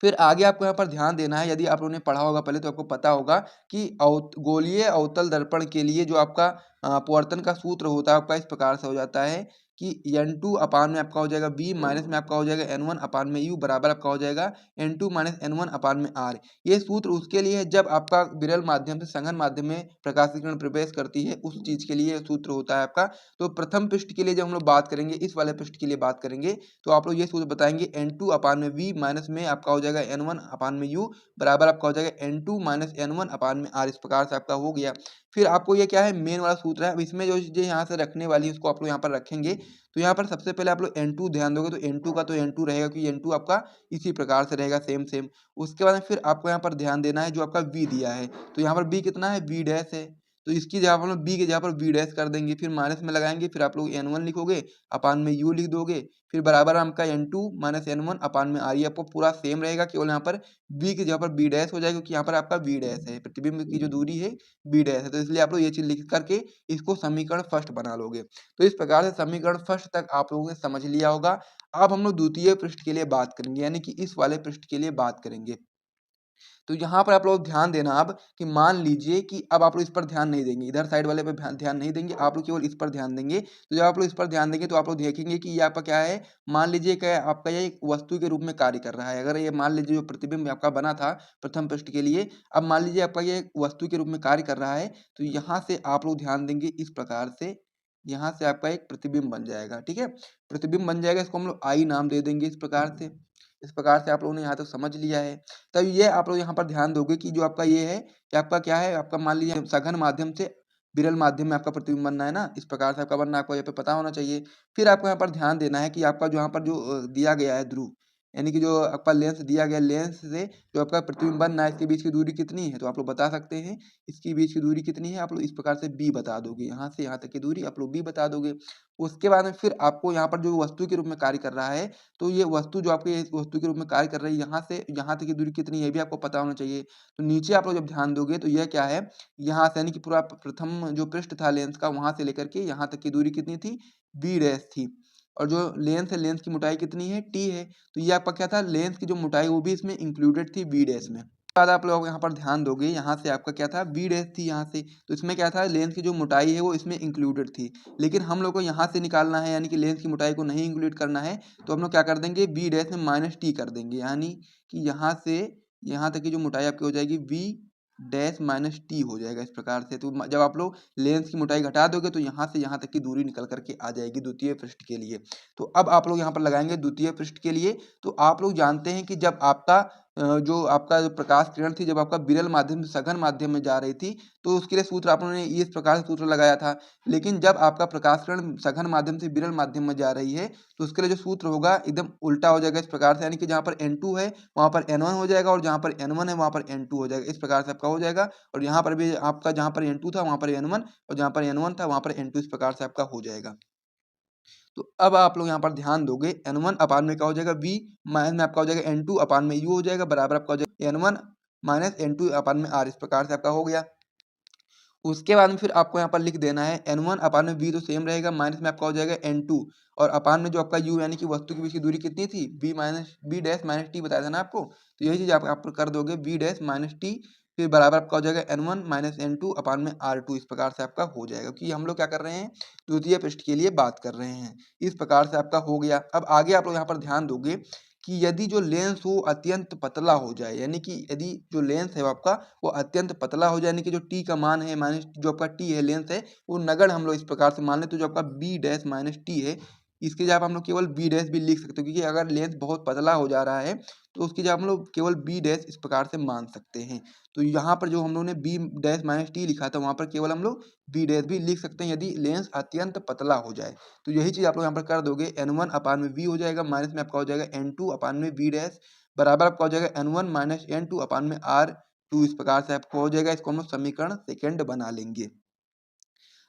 फिर आगे आपको यहाँ पर ध्यान देना है, यदि आप लोगों ने पढ़ा होगा पहले तो आपको पता होगा कि गोलीय अवतल दर्पण के लिए जो आपका अपवर्तन का सूत्र होता है आपका इस प्रकार से हो जाता है कि n2 अपान में आपका हो जाएगा v माइनस में आपका हो जाएगा n1 अपान में u बराबर आपका हो जाएगा n2 माइनस n1 अपान में r। ये सूत्र उसके लिए है जब आपका विरल माध्यम से सघन माध्यम में प्रकाश की किरण प्रवेश करती है, उस चीज के लिए सूत्र होता है आपका। तो प्रथम पृष्ठ के लिए जब हम लोग बात करेंगे, इस वाले पृष्ठ के लिए बात करेंगे, तो आप लोग ये सूत्र बताएंगे n2 अपान में v माइनस में आपका हो जाएगा n1 अपान में u बराबर आपका हो जाएगा n2 माइनस n1 अपान में r। इस प्रकार से आपका हो गया। फिर आपको ये क्या है, मेन वाला सूत्र है। अब इसमें जो चीजें यहाँ से रखने वाली है उसको आप लोग यहाँ पर रखेंगे। तो यहाँ पर सबसे पहले आप लोग n2 ध्यान दोगे तो n2 का तो n2 रहेगा, क्योंकि n2 आपका इसी प्रकार से रहेगा सेम सेम। उसके बाद में फिर आपको यहाँ पर ध्यान देना है जो आपका v दिया है, तो यहाँ पर b कितना है, v डैश है, तो इसकी जगह पर हम लोग b की जगह पर v डैश कर देंगे, फिर माइनस में लगाएंगे, फिर आप लोग n1 लिखोगे, अपान में u लिख दोगे, फिर बराबर आपका n2 माइनस n1 अपान में r। ये आपको पूरा सेम रहेगा, केवल यहाँ पर b की जगह पर b डैश हो जाएगा, क्योंकि यहाँ पर आपका v डैश है, प्रतिबिंब की जो दूरी है b डैश है, तो इसलिए आप लोग ये चीज लिख करके इसको समीकरण फर्स्ट बना लोगे। तो इस प्रकार से समीकरण फर्स्ट तक आप लोगों ने समझ लिया होगा। अब हम लोग द्वितीय पृष्ठ के लिए बात करेंगे, यानी कि इस वाले पृष्ठ के लिए बात करेंगे। तो यहाँ पर आप लोग ध्यान देना अब कि मान लीजिए कि अब आप लोग इस पर ध्यान नहीं देंगे, इधर साइड वाले पे ध्यान नहीं देंगे, आप लोग केवल इस पर ध्यान देंगे। तो जब आप लोग इस पर ध्यान देंगे तो आप लोग देखेंगे कि ये आपका क्या है, मान लीजिए कि आपका ये एक वस्तु के रूप में कार्य कर रहा है। अगर ये मान लीजिए जो प्रतिबिंब आपका बना था प्रथम पृष्ठ के लिए, अब मान लीजिए आपका ये एक वस्तु के रूप में कार्य कर रहा है, तो यहाँ से आप लोग ध्यान देंगे इस प्रकार से, यहाँ से आपका एक प्रतिबिंब बन जाएगा। ठीक है, प्रतिबिंब बन जाएगा, इसको हम लोग आई नाम दे देंगे इस प्रकार से। इस प्रकार से आप लोगों ने यहाँ तक समझ लिया है। तब ये आप लोग यहाँ पर ध्यान दोगे कि जो आपका ये है कि आपका क्या है, आपका मान लीजिए सघन माध्यम से विरल माध्यम में आपका प्रतिबिंब बनना है ना, इस प्रकार से आपका बनना आपको यहाँ पे पता होना चाहिए। फिर आपको यहाँ पर ध्यान देना है कि आपका जो यहाँ पर जो दिया गया है ध्रुव, यानी कि जो आपका लेंस दिया गया, लेंस से जो आपका प्रतिबिंब बनना है इसके बीच की दूरी कितनी है, तो आप लोग बता सकते हैं इसकी बीच की दूरी कितनी है। आप लोग इस प्रकार से b बता दोगे, यहाँ से यहाँ तक की दूरी आप लोग b बता दोगे। उसके बाद में फिर आपको यहाँ पर जो वस्तु के रूप में कार्य कर रहा है, तो ये वस्तु जो आपके इस वस्तु के रूप में कार्य कर रही है, यहाँ से यहाँ तक की दूरी कितनी है ये भी आपको पता होना चाहिए। तो नीचे आप लोग जब ध्यान दोगे तो यह क्या है, यहाँ से यानी कि पूरा प्रथम जो पृष्ठ था लेंस का, वहां से लेकर के यहाँ तक की दूरी कितनी थी, b डैश थी। और जो लेंस है, लेंस की मोटाई कितनी है, t है। तो ये आपका क्या था, लेंस की जो मोटाई वो भी इसमें इंक्लूडेड थी b डैश में। बाद आप लोग यहाँ पर ध्यान दोगे, यहाँ से आपका क्या था, b डैश थी यहाँ से, तो इसमें क्या था, लेंस की जो मोटाई है वो इसमें इंक्लूडेड थी। लेकिन हम लोग को यहाँ से निकालना है, यानी कि लेंस की मोटाई को नहीं इंक्लूड करना है, तो हम लोग क्या कर देंगे, b डैश में माइनस टी कर देंगे, यानी कि यहाँ से यहाँ तक की जो मोटाई आपकी हो जाएगी v डैश माइनस टी हो जाएगा इस प्रकार से। तो जब आप लोग लेंस की मोटाई घटा दोगे तो यहाँ से यहाँ तक की दूरी निकल करके आ जाएगी द्वितीय पृष्ठ के लिए। तो अब आप लोग यहाँ पर लगाएंगे द्वितीय पृष्ठ के लिए। तो आप लोग जानते हैं कि जब आपका जो आपका जो प्रकाश किरण थी, जब आपका विरल माध्यम से सघन माध्यम में जा रही थी, तो उसके लिए सूत्र आप लोगों ने इस प्रकार से सूत्र लगाया था। लेकिन जब आपका प्रकाश किरण सघन माध्यम से विरल माध्यम में जा रही है, तो उसके लिए जो सूत्र होगा एकदम उल्टा हो जाएगा इस प्रकार से, यानी कि जहाँ पर n2 है वहाँ पर n1 हो जाएगा, और जहाँ पर n1 है वहाँ पर n2 हो जाएगा। इस प्रकार से आपका हो जाएगा। और यहाँ पर भी आपका जहाँ पर n2 था वहाँ पर n1, और जहाँ पर n1 था वहाँ पर n2, इस प्रकार से आपका हो जाएगा। तो अब आप लोग यहाँ पर ध्यान दोगे, n1 अपान में क्या हो जाएगा, v माइनस में आपका हो जाएगा n2 अपान में u हो जाएगा, बराबर आपका हो जाएगा n1 माइनस n2 अपान में r। इस प्रकार से आपका हो गया। उसके बाद में फिर आपको यहाँ पर लिख देना है n1 अपान में v तो सेम रहेगा, माइनस में आपका हो जाएगा n2, और अपान में जो आपका u यानी कि वस्तु के बीच की दूरी कितनी थी, b डैश माइनस टी बताया था ना आपको। तो यही चीज आप कर दोगे, b डैश माइनस टी, फिर बराबर आपका हो जाएगा n1 माइनस n2 अपान में r2। इस प्रकार से आपका हो जाएगा, क्योंकि हम लोग क्या कर रहे हैं, द्वितीय पृष्ठ के लिए बात कर रहे हैं। इस प्रकार से आपका हो गया। अब आगे आप लोग यहाँ पर ध्यान दोगे कि यदि जो लेंस हो अत्यंत पतला हो जाए, यानी कि यदि जो लेंस है आपका वो अत्यंत पतला हो जाए, यानी कि जो टी का मान है माइनस जो आपका टी है लेंस है वो नगण्य हम लोग इस प्रकार से मान ले, तो जो आपका बी डैश माइनस टी है, इसकी जगह हम लोग केवल बी डैश भी लिख सकते हो, क्योंकि अगर लेंस बहुत पतला हो जा रहा है तो उसकी जगह हम लोग केवल बी डैश इस प्रकार से मान सकते हैं। तो यहाँ पर जो हम लोग ने बी डैश माइनस टी लिखा था, वहाँ पर केवल हम लोग बी डैश भी लिख सकते हैं यदि लेंस अत्यंत पतला हो जाए। तो यही चीज आप लोग यहाँ पर कर दोगे, n1 अपान में v हो जाएगा, माइनस में आपका हो जाएगा n2 अपान में v डैश, बराबर आपका हो जाएगा n1 माइनस n2 अपान में r2। इस प्रकार से आपको हो जाएगा। इसको हम लोग समीकरण सेकेंड बना लेंगे।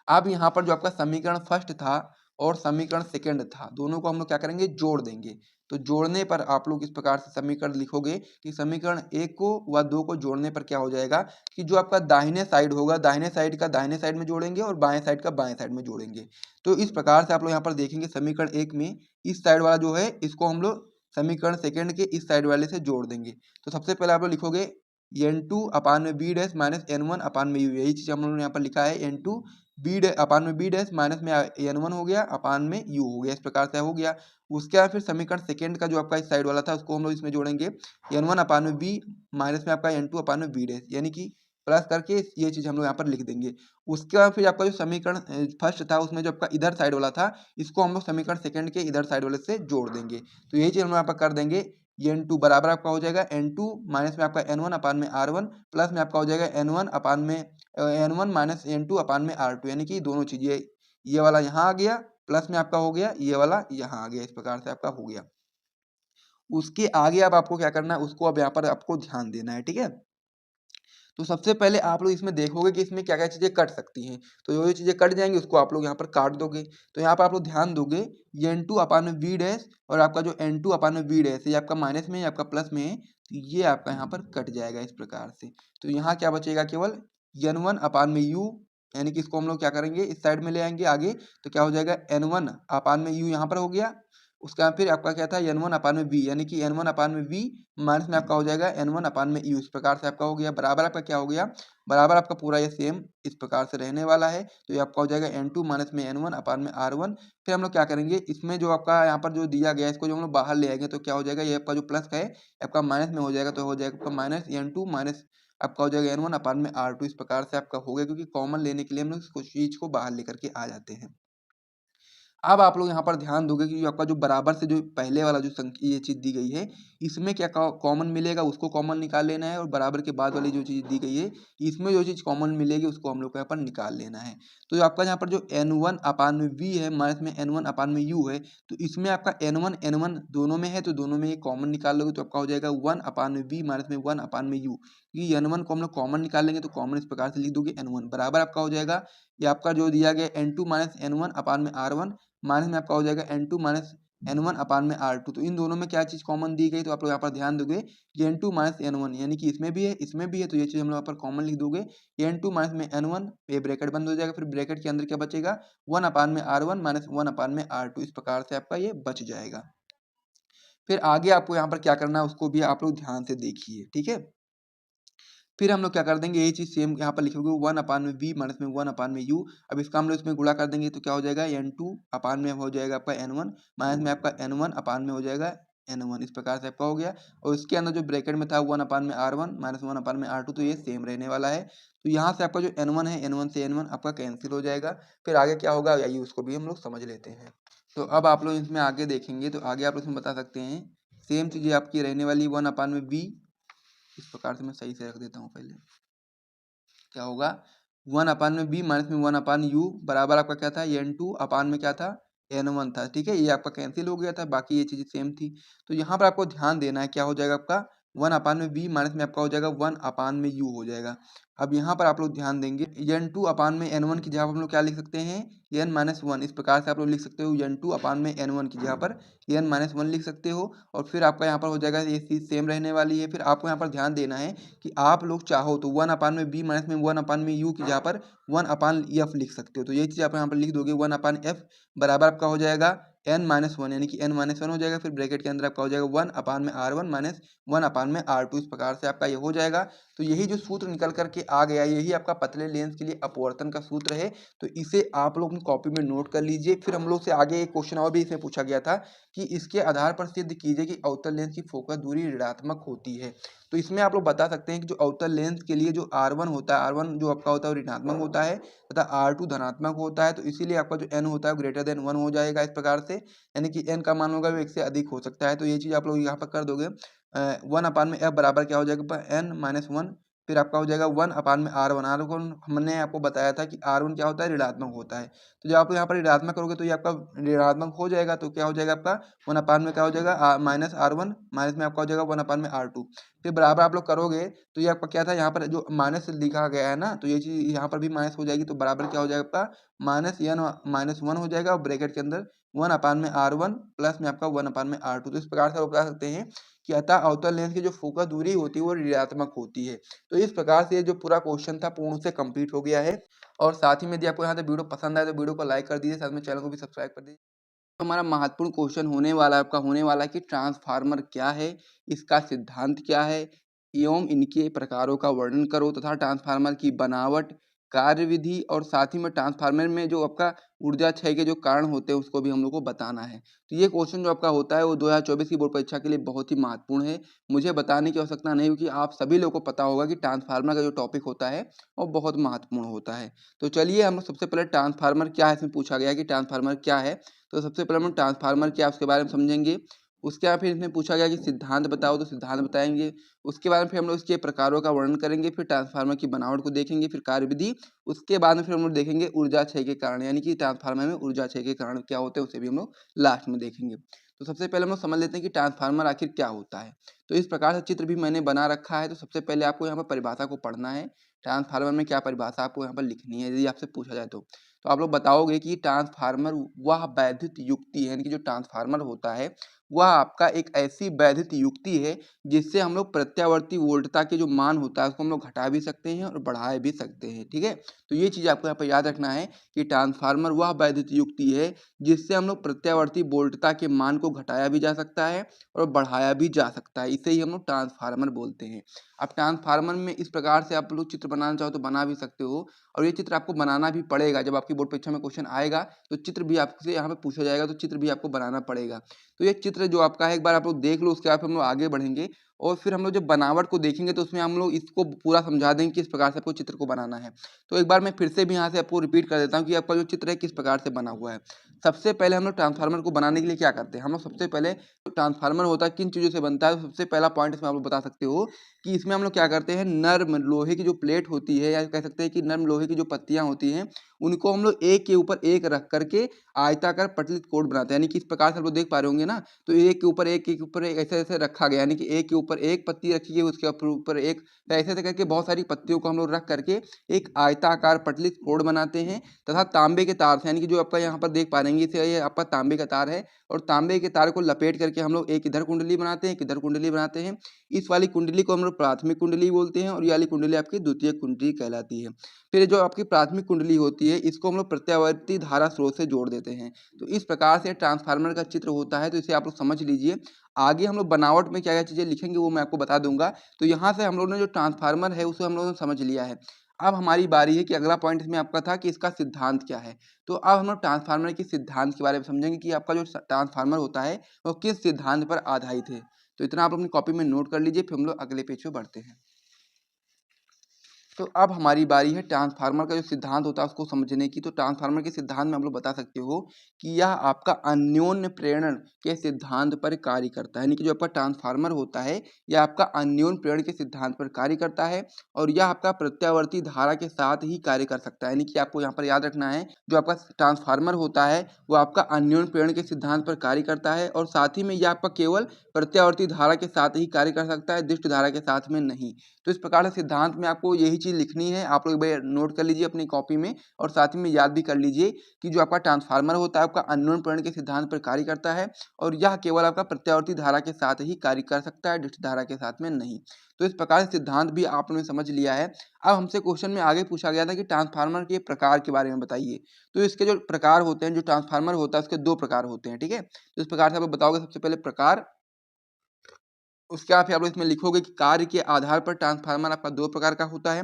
अब यहाँ पर जो आपका समीकरण फर्स्ट था और समीकरण सेकंड था, दोनों को हम लोग क्या करेंगे, जोड़ देंगे। तो जोड़ने पर आप लोग इस प्रकार से समीकरण लिखोगे कि समीकरण एक को व दो को जोड़ने पर क्या हो जाएगा कि जो आपका दाहिने साइड होगा, दाहिने साइड का दाहिने साइड में जोड़ेंगे और बाएं साइड का बाएं साइड में जोड़ेंगे। तो इस प्रकार से आप लोग यहाँ पर देखेंगे समीकरण एक में इस साइड वाला जो है इसको हम लोग समीकरण सेकंड के इस साइड वाले से जोड़ देंगे। तो सबसे पहले आप लोग लिखोगे n2 अपान में b डैश माइनस n1 अपान में u। यही चीज हम लोगों ने यहाँ पर लिखा है n2 बी डे अपान में बी डैश माइनस में एन वन हो गया अपान में यू हो गया, इस प्रकार से हो गया। उसके बाद फिर समीकरण सेकंड का जो आपका इस साइड वाला था उसको हम लोग इसमें जोड़ेंगे, एन वन अपान में बी माइनस में आपका एन टू अपान में बी डैश, यानी कि प्लस करके ये चीज हम लोग यहाँ पर लिख देंगे। उसके बाद फिर आपका जो समीकरण फर्स्ट था उसमें जो आपका इधर साइड वाला था इसको हम लोग समीकरण सेकंड के इधर साइड वाले से जोड़ देंगे। तो यही चीज हम लोग यहाँ पर कर देंगे, एन टू बराबर आपका हो जाएगा एन टू माइनस में आपका एन वन अपान में आर वन प्लस में आपका हो जाएगा एन वन अपान में N one minus N two upon में आर टू, यानी कि दोनों चीज ये वाला यहाँ आ गया प्लस में आपका हो गया ये वाला यहाँ आ गया, इस प्रकार से आपका हो गया। उसके आगे अब आपको क्या करना है उसको अब यहाँ पर आपको ध्यान देना है, ठीक है। तो सबसे पहले आप लोग इसमें देखोगे कि इसमें क्या क्या चीजें कट सकती हैं, तो जो चीजें कट जाएंगी उसको आप लोग यहाँ पर काट दोगे। तो यहाँ पर आप लोग ध्यान दोगे एन टू अपान में वी डैश और आपका जो एन टू अपान में वी डैश ये आपका माइनस में है आपका प्लस में है, तो ये आपका यहाँ पर कट जाएगा इस प्रकार से। तो यहाँ क्या बचेगा केवल एन वन अपान में यू, यानी कि इसको हम लोग क्या करेंगे इस साइड में ले आएंगे आगे, तो क्या हो जाएगा एन वन अपान में यू यहाँ पर हो गया। उसका फिर आपका क्या था एन वन अपान में वी, यानी कि एन वन अपान में वी माइनस में आपका हो जाएगा एन वन अपान में यू, इस प्रकार से आपका हो गया। बराबर आपका क्या हो गया, बराबर आपका पूरा ये सेम इस प्रकार से रहने वाला है। तो ये आपका हो जाएगा एन टू माइनस में एन वन अपान में आर वन। फिर हम लोग क्या करेंगे इसमें जो आपका यहाँ पर जो दिया गया है इसको जो हम लोग बाहर ले आएंगे तो क्या हो जाएगा ये आपका जो प्लस है आपका माइनस में हो जाएगा, तो हो जाएगा आपका माइनस एन टू माइनस आपका हो जाएगा एन वन अपान में आर टू, इस प्रकार से आपका हो गया, क्योंकि कॉमन लेने के लिए हम लोग इस चीज को बाहर लेकर के आ जाते हैं। अब आप लोग यहाँ पर ध्यान दोगे कि आपका जो बराबर से जो पहले वाला जो संख्या ये चीज दी गई है इसमें क्या कॉमन मिलेगा उसको कॉमन निकाल लेना है, और बराबर के बाद वाली जो चीज दी गई है इसमें जो चीज कॉमन मिलेगी उसको हम लोग को यहाँ पर निकाल लेना है। तो आपका यहाँ पर जो एन वन अपान में वी है माइनस में एन वन अपान में यू है, तो इसमें आपका एन वन दोनों में है तो दोनों में ये कॉमन निकाल लोगे, तो आपका हो जाएगा वन अपान में वी माइनस में वन अपान में यू। ये एन वन को हम लोग कॉमन निकाल लेंगे तो कॉमन इस प्रकार से लिख दोगे एन वन बराबर आपका हो जाएगा ये आपका जो दिया गया N two minus N one upon में आर वन माइनस में आपका हो जाएगा N two minus N one upon में आर टू। तो इन दोनों में क्या चीज कॉमन दी गई, तो आप लोग यहाँ पर ध्यान दोगे ये N two minus N one, यानी कि इसमें भी है इसमें भी है, तो ये चीज हम लोग यहाँ पर कॉमन लिख दोगे एन टू माइनस में एन वन, ये ब्रैकेट बंद हो जाएगा, फिर ब्रैकेट के अंदर क्या बचेगा वन अपान में R one minus one upon में आर टू, इस प्रकार से आपका ये बच जाएगा। फिर आगे आपको यहाँ पर क्या करना है उसको भी आप लोग ध्यान से देखिए, ठीक है। फिर हम लोग क्या कर देंगे यही चीज सेम यहाँ पर लिखोगे वन अपान में वी माइनस में वन अपान में यू। अब इसका हम लोग इसमें गुणा कर देंगे तो क्या हो जाएगा एन टू अपान में हो जाएगा आपका एन वन माइनस में आपका एन वन अपान में हो जाएगा एन वन, इस प्रकार से आपका हो गया। और इसके अंदर जो ब्रैकेट में था वन अपान में R one minus one upon में आर टू, तो ये सेम रहने वाला है। तो यहाँ से आपका जो एन वन है एन वन से एन वन आपका कैंसिल हो जाएगा। फिर आगे क्या होगा आइए उसको भी हम लोग समझ लेते हैं। तो अब आप लोग इसमें आगे देखेंगे तो आगे आप इसमें बता सकते हैं सेम चीजें आपकी रहने वाली वन अपान में बी, इस प्रकार से मैं सही से रख देता हूँ पहले। क्या होगा वन अपान में बी माइनस में वन अपान यू बराबर आपका क्या था एन टू अपान में क्या था एन वन था, ठीक है। ये आपका कैंसिल हो गया था, बाकी ये चीज सेम थी। तो यहाँ पर आपको ध्यान देना है क्या हो जाएगा आपका वन अपान में बी माइनस में आपका हो जाएगा वन अपान में यू हो जाएगा। अब यहाँ पर आप लोग ध्यान देंगे एन टू अपान में एन वन की जगह हम लोग क्या लिख सकते हैं एन माइनस वन, इस प्रकार से आप लोग लिख सकते हो एन टू अपान में एन वन की जगह पर एन माइनस वन लिख सकते हो। और फिर आपका यहाँ पर हो जाएगा ये चीज सेम रहने वाली है। फिर आपको यहाँ पर ध्यान देना है कि आप लोग चाहो तो वन अपान में बी माइनस में वन अपान में यू की जगह पर वन अपान एफ लिख सकते हो, तो ये चीज आप यहाँ पर लिख दोगे वन अपान एफ बराबर आपका हो जाएगा एन माइनस वन, यानी कि एन माइनस वन हो जाएगा। फिर ब्रैकेट के अंदर आपका हो जाएगा वन अपान में R one minus one upon में आर टू, इस प्रकार से आपका ये हो जाएगा। तो यही जो सूत्र निकल करके आ गया यही आपका पतले लेंस के लिए अपवर्तन का सूत्र है। तो इसे आप लोग अपनी कॉपी में नोट कर लीजिए। फिर हम लोग से आगे एक क्वेश्चन और भी इसमें पूछा गया था कि इसके आधार पर सिद्ध कीजिए कि अवतल लेंस की फोकस दूरी ऋणात्मक होती है। तो इसमें आप लोग बता सकते हैं कि जो अवतल लेंस के लिए जो R1 होता है, R1 जो आपका होता है वो ऋणात्मक होता है तथा R2 धनात्मक होता है। तो इसीलिए आपका जो n होता है ग्रेटर देन 1 हो जाएगा इस प्रकार से, यानी कि n का मान होगा वो 1 से अधिक हो सकता है। तो ये चीज आप लोग यहाँ पर कर दोगे वन अपान में f बराबर क्या हो जाएगा n माइनस वन, फिर आपका हो जाएगा वन अपान में आर वन। आर वन हमने आपको बताया था कि आर वन क्या होता है ऋणात्मक होता है, तो जब आप यहाँ पर ऋणात्मक करोगे तो ये आपका ऋणात्मक हो जाएगा। तो क्या हो जाएगा आपका वन अपान में क्या हो जाएगा माइनस आर वन माइनस में आपका हो जाएगा वन अपान में आर टू। फिर बराबर आप लोग करोगे तो ये आपका क्या था यहाँ पर जो माइनस लिखा गया है ना, तो ये चीज यहाँ पर भी माइनस हो जाएगी। तो बराबर क्या हो जाएगा आपका माइनस एन माइनस वन हो जाएगा और ब्रैकेट के अंदर वन अपान में आर वन प्लस में आपका वन अपान में आर टू। तो इस प्रकार से आप बता सकते हैं कि अतः अवतल लेंस की जो फोकस दूरी होती है वो ऋणात्मक होती है। तो इस प्रकार से जो पूरा क्वेश्चन था पूर्ण से कंप्लीट हो गया है। और साथ ही में यदि आपको यहाँ तक वीडियो पसंद आए तो वीडियो को लाइक कर दीजिए, साथ में चैनल को भी सब्सक्राइब कर दीजिए। तो हमारा महत्वपूर्ण क्वेश्चन होने वाला है आपका होने वाला है कि ट्रांसफार्मर क्या है, इसका सिद्धांत क्या है एवं इनके प्रकारों का वर्णन करो तथा ट्रांसफार्मर की बनावट कार्यविधि और साथ ही में ट्रांसफार्मर में जो आपका ऊर्जा क्षय के जो कारण होते हैं उसको भी हम लोग को बताना है। तो ये क्वेश्चन जो आपका होता है वो 2024 की बोर्ड परीक्षा के लिए बहुत ही महत्वपूर्ण है। मुझे बताने की आवश्यकता नहीं, क्योंकि आप सभी लोगों को पता होगा कि ट्रांसफार्मर का जो टॉपिक होता है वो बहुत महत्वपूर्ण होता है। तो चलिए हम लोग सबसे पहले ट्रांसफार्मर क्या है, इसमें पूछा गया है कि ट्रांसफार्मर क्या है, तो सबसे पहले हम ट्रांसफार्मर क्या है उसके बारे में समझेंगे। उसके बाद फिर इसमें पूछा गया कि सिद्धांत बताओ, तो सिद्धांत बताएंगे। उसके बाद फिर हम लोग इसके प्रकारों का वर्णन करेंगे, फिर ट्रांसफार्मर की बनावट को देखेंगे, फिर कार्यविधि। उसके बाद में फिर हम लोग देखेंगे ऊर्जा क्षय के कारण, यानी कि ट्रांसफार्मर में ऊर्जा क्षय के कारण क्या होते हैं उसे भी हम लोग लास्ट में देखेंगे। तो सबसे पहले हम लोग समझ लेते हैं कि ट्रांसफार्मर आखिर क्या होता है। तो इस प्रकार से चित्र भी मैंने बना रखा है। तो सबसे पहले आपको यहाँ पर परिभाषा को पढ़ना है, ट्रांसफार्मर में क्या परिभाषा आपको यहाँ पर लिखनी है यदि आपसे पूछा जाए तो आप लोग बताओगे कि ट्रांसफार्मर वह वैद्युत युक्ति है, यानी कि जो ट्रांसफार्मर होता है वह आपका एक ऐसी वैद्युत युक्ति है जिससे हम लोग प्रत्यावर्ती वोल्टता के जो मान होता है उसको हम लोग घटा भी सकते हैं और बढ़ा भी सकते हैं। ठीक है, तो ये चीज़ आपको यहाँ पर याद रखना है कि ट्रांसफार्मर वह वैद्युत युक्ति है जिससे हम लोग प्रत्यावर्ती वोल्टता के मान को घटाया भी जा सकता है और बढ़ाया भी जा सकता है। इसे ही हम लोग ट्रांसफार्मर बोलते हैं। अब ट्रांसफार्मर में इस प्रकार से आप लोग चित्र बनाना चाहो तो बना भी सकते हो, और ये चित्र आपको बनाना भी पड़ेगा। जब आपकी बोर्ड परीक्षा में क्वेश्चन आएगा तो चित्र भी आपसे यहाँ पे पूछा जाएगा, तो चित्र भी आपको बनाना पड़ेगा। तो ये चित्र जो आपका है एक बार आप लोग देख लो, उसके बाद हम लोग आगे बढ़ेंगे और फिर हम लोग जब बनावट को देखेंगे तो उसमें हम लोग इसको पूरा समझा देंगे किस प्रकार से आपको चित्र को बनाना है। तो एक बार मैं फिर से भी यहाँ से आपको रिपीट कर देता हूँ कि आपका जो चित्र है किस प्रकार से बना हुआ है। सबसे पहले हम लोग ट्रांसफार्मर को बनाने के लिए क्या करते हैं, हम लोग सबसे पहले ट्रांसफार्मर होता है किन चीज़ों से बनता है। सबसे पहला पॉइंट इसमें आप लोग बता सकते हो कि इसमें हम लोग क्या करते हैं, नर्म लोहे की जो प्लेट होती है, या कह सकते हैं कि नर्म लोहे की जो पत्तियां होती हैं उनको हम लोग एक के ऊपर एक रख करके आयताकार पतलित कोड बनाते हैं। यानी कि इस प्रकार से आप लोग देख पा रहे होंगे ना, तो एक के ऊपर एक ऐसे ऐसे रखा गया, यानी कि एक के ऊपर एक पत्ती रखी गई, उसके ऊपर एक, ऐसे ऐसे करके बहुत सारी पत्तियों को हम लोग रख करके एक आयताकार पतलित कोड बनाते हैं। तथा तांबे के तार से, यानी कि जो आपका यहाँ पर देख पा रहे हैं इसे, ये आपका तांबे का तार है और तांबे के तार को लपेट करके हम लोग एक इधर कुंडली बनाते हैं, एक इधर कुंडली बनाते हैं। इस वाली कुंडली को हम लोग प्राथमिक कुंडली बोलते हैं और ये वाली कुंडली आपकी द्वितीय कुंडली कहलाती है। फिर जो आपकी प्राथमिक कुंडली होती है इसको हम लोग प्रत्यावर्ती धारा स्रोत से जोड़ देते हैं। तो इस प्रकार से ट्रांसफार्मर का चित्र होता है, तो इसे आप लोग समझ लीजिए। आगे हम लोग बनावट में क्या क्या चीज़ें लिखेंगे वो मैं आपको बता दूंगा। तो यहाँ से हम लोग ने जो ट्रांसफार्मर है उसे हम लोगों ने समझ लिया है। अब हमारी बारी है कि अगला पॉइंट इसमें आपका था कि इसका सिद्धांत क्या है। तो अब हम लोग ट्रांसफार्मर के सिद्धांत के बारे में समझेंगे कि आपका जो ट्रांसफार्मर होता है वो किस सिद्धांत पर आधारित है। तो इतना आप अपनी कॉपी में नोट कर लीजिए, फिर हम लोग अगले पेज पे बढ़ते हैं। तो अब हमारी बारी है ट्रांसफार्मर का जो सिद्धांत होता है उसको समझने की। तो ट्रांसफार्मर के सिद्धांत में हम लोग बता सकते हो कि यह आपका अन्योन्य प्रेरण के सिद्धांत पर कार्य करता है। यानी कि जो आपका ट्रांसफार्मर होता है यह आपका अन्योन्य प्रेरण के सिद्धांत पर कार्य करता है और यह आपका प्रत्यावर्ती धारा के साथ ही कार्य कर सकता है। यानी कि आपको यहाँ पर याद रखना है, जो आपका ट्रांसफार्मर होता है वो आपका अन्योन्य प्रेरण के सिद्धांत पर कार्य करता है और साथ ही में यह आपका केवल प्रत्यावर्ती धारा के साथ ही कार्य कर सकता है, दिष्ट धारा के साथ में नहीं। तो इस प्रकार से सिद्धांत में आपको यही चीज़ लिखनी है। आप लोग भाई नोट कर लीजिए अपनी कॉपी में और साथ ही में याद भी कर लीजिए कि जो आपका ट्रांसफार्मर होता है आपका अन्योन्य प्रेरण के सिद्धांत पर कार्य करता है और यह केवल आपका प्रत्यावर्ती धारा के साथ ही कार्य कर सकता है, दिष्ट धारा के साथ में नहीं। तो इस प्रकार से सिद्धांत भी आपने समझ लिया है। अब हमसे क्वेश्चन में आगे पूछा गया था कि ट्रांसफार्मर के प्रकार के बारे में बताइए। तो इसके जो प्रकार होते हैं, जो ट्रांसफार्मर होता है उसके दो प्रकार होते हैं। ठीक है, तो इस प्रकार से आप लोग बताओगे सबसे पहले प्रकार, उसके बाद फिर आप लोग इसमें लिखोगे कि कार्य के आधार पर ट्रांसफार्मर आपका दो प्रकार का होता है।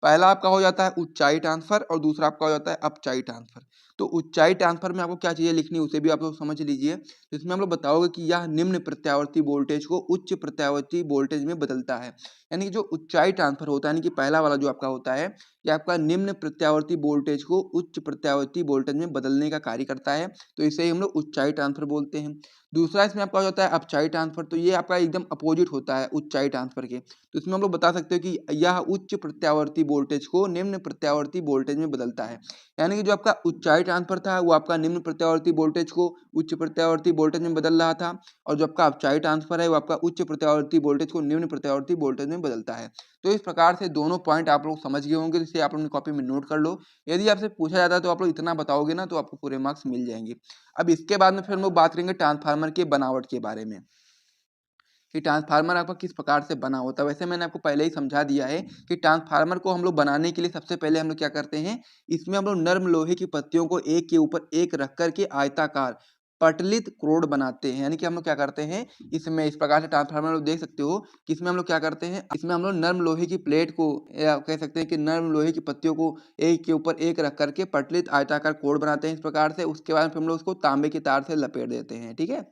पहला आपका हो जाता है ऊंचाई ट्रांसफर और दूसरा आपका हो जाता है अपचाई ट्रांसफर। तो ऊंचाई ट्रांसफर में आपको क्या चीजें लिखनी है उसे भी आप लोग समझ लीजिए। तो इसमें हम लोग बताओगे कि यह निम्न प्रत्यावर्ती वोल्टेज को उच्च प्रत्यावर्ती वोल्टेज में बदलता है। यानी कि जो ऊंचाई ट्रांसफर होता है, यानी कि पहला वाला जो आपका होता है यह आपका निम्न प्रत्यावर्ती वोल्टेज को उच्च प्रत्यावर्ती वोल्टेज में बदलने का कार्य करता है। तो इसे ही हम लोग ऊंचाई ट्रांसफर बोलते हैं। दूसरा इसमें आपका हो जाता है अपचाई ट्रांसफर। तो ये आपका एकदम अपोजिट होता है ऊंचाई ट्रांसफर के। तो इसमें हम लोग बता सकते हो कि यह उच्च प्रत्यावर्ती वोल्टेज को निम्न प्रत्यावर्ती वोल्टेज में बदलता है। यानी कि जो आपका ऊंचाई ट्रांसफर था वो आपका निम्न प्रत्यावर्ती वोल्टेज को उच्च प्रत्यावर्ती वोल्टेज में बदल रहा था, और जो आपका अपचाई ट्रांसफर है वो आपका उच्च प्रत्यावर्ती वोल्टेज को निम्न प्रत्यावर्ती वोल्टेज में बदलता है। तो इस प्रकार से दोनों पॉइंट आप लोग समझ गए होंगे, जिसे आप अपनी कॉपी में नोट कर लो। यदि आपसे पूछा जाता है तो आप लोग इतना बताओगे ना तो आपको पूरे मार्क्स मिल जाएंगे। अब इसके बाद में फिर हम लोग बात करेंगे ट्रांसफार्मर के बनावट के बारे में कि ट्रांसफार्मर आपका किस प्रकार से बना होता है। वैसे मैंने आपको पहले ही समझा दिया है कि ट्रांसफार्मर को हम लोग बनाने के लिए सबसे पहले हम लोग क्या करते हैं, इसमें हम लोग नर्म लोहे की पत्तियों को एक के ऊपर एक रख करके आयताकार पटलित क्रोड बनाते हैं। यानी कि हम लोग क्या करते हैं, इसमें इस प्रकार से ट्रांसफार्मर लोग देख सकते हो कि इसमें हम लोग क्या करते हैं, इसमें हम लोग नर्म लोहे की प्लेट को या कह सकते हैं कि नर्म लोहे की पत्तियों को एक के ऊपर एक रख करके पटलित आयताकार कोड बनाते हैं इस प्रकार से। उसके बाद फिर हम लोग उसको तांबे की तार से लपेट देते हैं। ठीक है,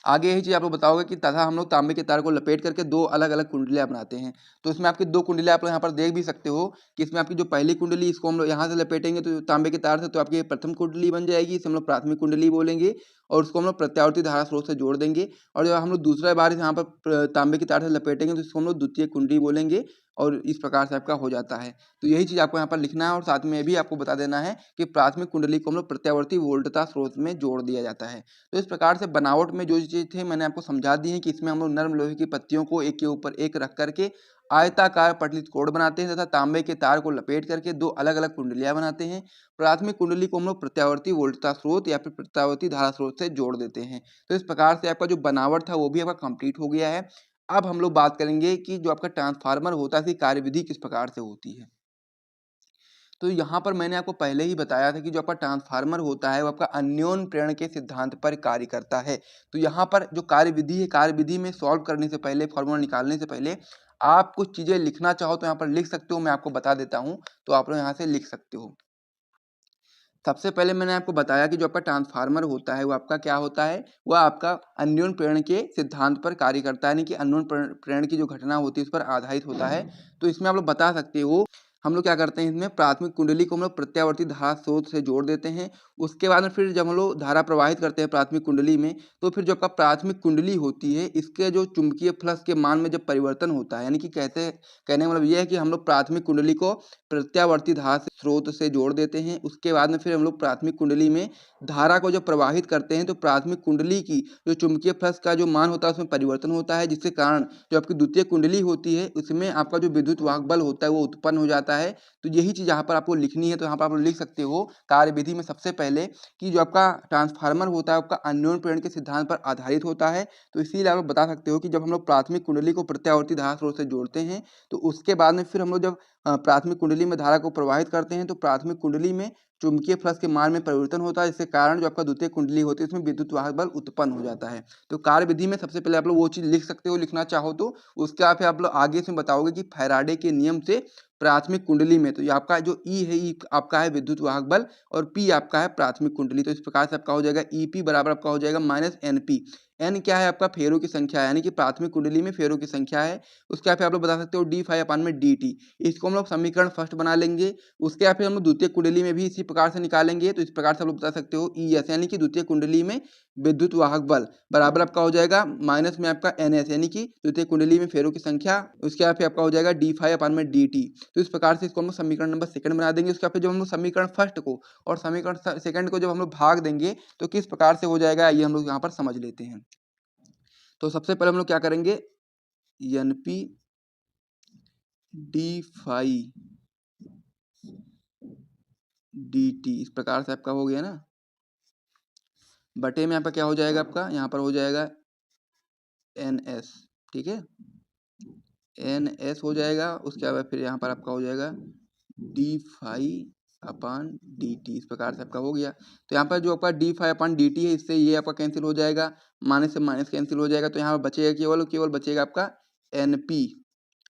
आगे यही चीज़ आप लोग बताओगे कि तथा हम लोग तांबे के तार को लपेट करके दो अलग अलग कुंडलियाँ बनाते हैं। तो इसमें आपकी दो कुंडलियाँ आप लोग यहाँ पर देख भी सकते हो कि इसमें आपकी जो पहली कुंडली, इसको हम लोग यहाँ से लपेटेंगे तो तांबे के तार से, तो आपकी प्रथम कुंडली बन जाएगी, इसे हम लोग प्राथमिक कुंडली बोलेंगे। और उसको हम लोग प्रत्यावर्ती धारा स्रोत से जोड़ देंगे। और जब हम लोग दूसरा बार यहाँ पर तांबे की तार से लपेटेंगे तो इसको हम लोग द्वितीय कुंडली बोलेंगे। और इस प्रकार से आपका हो जाता है। तो यही चीज़ आपको यहाँ पर लिखना है और साथ में भी आपको बता देना है कि प्राथमिक कुंडली को हम लोग प्रत्यावर्ती वोल्टता स्रोत में जोड़ दिया जाता है। तो इस प्रकार से बनावट में जो चीज़ थे मैंने आपको समझा दी है कि इसमें हम लोग नर्म लोहे की पत्तियों को एक के ऊपर एक रख करके आयताकार पटलित कोड बनाते हैं तथा तांबे के तार को लपेट करके दो अलग अलग कुंडलियां बनाते हैं। प्राथमिक कुंडली को हम लोग प्रत्यावर्ती वोल्टता स्रोत या फिर प्रत्यावर्ती धारा स्रोत से जोड़ देते हैं। तो इस प्रकार से आपका जो बनावट था वो भी आपका कंप्लीट हो गया है। अब हम लोग बात करेंगे कि जो आपका ट्रांसफार्मर होता है इसकी कार्यविधि किस प्रकार से होती है। तो यहाँ पर मैंने आपको पहले ही बताया था कि जो आपका ट्रांसफार्मर होता है वो आपका अन्योन प्रेरण के सिद्धांत पर कार्य करता है। तो यहाँ पर जो कार्यविधि है, कार्यविधि में सॉल्व करने से पहले, फॉर्मूला निकालने से पहले आप कुछ चीज़ें लिखना चाहो तो यहाँ पर लिख सकते हो, मैं आपको बता देता हूँ तो आप लोग यहाँ से लिख सकते हो। सबसे पहले मैंने आपको बताया कि जो आपका ट्रांसफार्मर होता है वो आपका क्या होता है, वो आपका अन्योन प्रेरण के सिद्धांत पर कार्य करता है, यानी कि अन्योन प्रेरण की जो घटना होती है उस पर आधारित होता है। तो इसमें आप लोग बता सकते हो, हम लोग क्या करते हैं, इसमें प्राथमिक कुंडली को हम लोग प्रत्यावर्ती धारा स्रोत से जोड़ देते हैं। उसके बाद में फिर जब हम लोग धारा प्रवाहित करते हैं प्राथमिक कुंडली में, तो फिर जो आपका प्राथमिक कुंडली होती है इसके जो चुंबकीय फ्लक्स के मान में जब परिवर्तन होता है, यानी कि कहने का मतलब ये है कि हम लोग प्राथमिक कुंडली को प्रत्यावर्ती धारा स्रोत से जोड़ देते हैं। उसके बाद में फिर हम लोग प्राथमिक कुंडली में धारा को जब प्रवाहित करते हैं तो प्राथमिक कुंडली की जो चुंबकीय फ्लक्स का जो मान होता है उसमें परिवर्तन होता है, जिसके कारण जो आपकी द्वितीय कुंडली होती है उसमें आपका जो विद्युत वाहक बल होता है वो उत्पन्न हो जाता है। तो यही चीज़ यहाँ पर आपको लिखनी है। तो यहाँ पर आप लिख सकते हो कार्यविधि में सबसे पहले कि जो आपका ट्रांसफार्मर होता है आपका अन्योन प्रेरण के सिद्धांत पर आधारित होता है। तो इसीलिए आप बता सकते हो कि जब हम लोग प्राथमिक कुंडली को प्रत्यावर्ती धारा स्रोत से जोड़ते हैं तो उसके बाद में फिर हम लोग जब प्राथमिक कुंडली में धारा को प्रवाहित करते हैं तो प्राथमिक कुंडली में चुंबकीय फ्लक्स के मान में परिवर्तन होता है, जिसके कारण जो आपका द्वितीय कुंडली होती है उसमें विद्युत वाहक बल उत्पन्न हो जाता है। तो कार्यविधि में सबसे पहले आप लोग वो चीज़ लिख सकते हो, लिखना चाहो तो। उसके बाद फिर आप लोग आगे इसमें बताओगे कि फैराडे के नियम से प्राथमिक कुंडली में, तो ये आपका जो ई है, ई आपका है विद्युत वाहक बल और पी आपका है प्राथमिक कुंडली। तो इस प्रकार से आपका हो जाएगा ईपी बराबर आपका हो जाएगा माइनस एनपी। एन क्या है आपका फेरों की संख्या है, यानी कि प्राथमिक कुंडली में फेरों की संख्या है। उसके बाद आप लोग बता सकते हो डी फाइव अपान में डी टी। इसको हम लोग समीकरण फर्स्ट बना लेंगे। उसके बाद फिर हम लोग द्वितीय कुंडली में भी इसी प्रकार से निकालेंगे। तो इस प्रकार से आप लोग बता सकते हो ई एस, यानी कि द्वितीय कुंडली में विद्युत वाहक बल बराबर आपका हो जाएगा माइनस में आपका एन एस, यानी कि द्वितीय कुंडली में फेरों की संख्या। उसके बाद फिर आपका हो जाएगा डी फाइव अपान में डी टी। तो इस प्रकार से इसको हम लोग समीकरण नंबर सेकंड बना देंगे। उसके बाद फिर जब हम लोग समीकरण फर्स्ट को और समीकरण सेकंड को जब हम लोग भाग देंगे तो किस प्रकार से हो जाएगा ये हम लोग यहाँ पर समझ लेते हैं। तो सबसे पहले हम लोग क्या करेंगे, N P D five D T, इस प्रकार से आपका हो गया ना, बटे में आपका क्या हो जाएगा, आपका यहाँ पर हो जाएगा एन एस। ठीक है, एन एस हो जाएगा। उसके बाद फिर यहाँ पर आपका हो जाएगा D five upon D T, इस प्रकार से आपका हो गया। तो यहाँ पर जो आपका D five upon D T है इससे ये आपका कैंसिल हो जाएगा, माइनस से माइनस कैंसिल हो जाएगा। तो यहाँ पर बचेगा केवल बचेगा आपका एन पी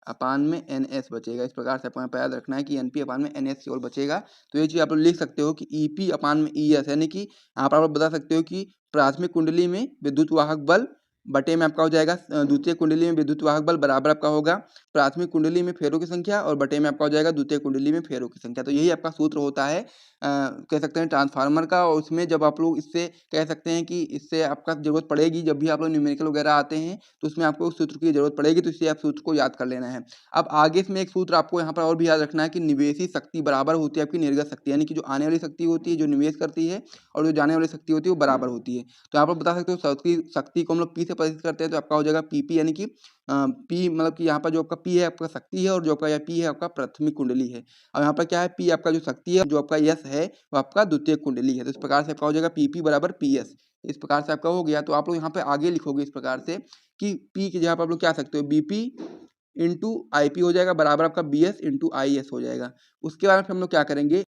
अपान में एन एस बचेगा। इस प्रकार से आपको यहाँ पर याद रखना है कि एन पी अपान में एन एस केवल बचेगा। तो ये चीज़ आप लोग लिख सकते हो कि ई पी अपान में ई एस, यानी कि यहाँ पर आप बता सकते हो कि प्राथमिक कुंडली में विद्युत वाहक बल बटे में आपका हो जाएगा द्वितीय कुंडली में विद्युत वाहक बल बराबर आपका होगा प्राथमिक कुंडली में फेरों की संख्या और बटे में आपका हो जाएगा द्वितीय कुंडली में फेरों की संख्या। तो यही आपका सूत्र होता है कह सकते हैं ट्रांसफार्मर का। और उसमें जब आप लोग इससे कह सकते हैं कि इससे आपका जरूरत पड़ेगी, जब भी आप लोग न्यूमेरिकल वगैरह आते हैं तो उसमें आपको उस सूत्र की जरूरत पड़ेगी, तो इसलिए आप सूत्र को याद कर लेना है। अब आगे इसमें एक सूत्र आपको यहाँ पर और भी याद रखना है कि निवेशी शक्ति बराबर होती है आपकी निर्गत शक्ति, यानी कि जो आने वाली शक्ति होती है जो निवेश करती है और जो जाने वाली शक्ति होती है वो बराबर होती है। तो यहाँ पर बता सकते हो शक्ति को हम लोग पी से परिचित करते हैं तो आपका हो जाएगा पीपी, यानी कि पी मतलब कि यहाँ पर जो आपका पी है आपका शक्ति है और जो आपका पी है आपका प्राथमिक कुंडली है। और यहाँ पर क्या है, पी आपका जो शक्ति है, जो आपका यस है वो आपका द्वितीय कुंडली है। तो इस प्रकार से आपका हो जाएगा पीपी बराबर पी एस। इस प्रकार से आपका हो गया। तो आप लोग यहाँ पे आगे लिखोगे इस प्रकार से कि पी की जगह पर आप लोग क्या सकते हो, बीपी इंटू आई पी हो जाएगा बराबर आपका B S into I S हो जाएगा। उसके बाद हम लोग क्या करेंगे,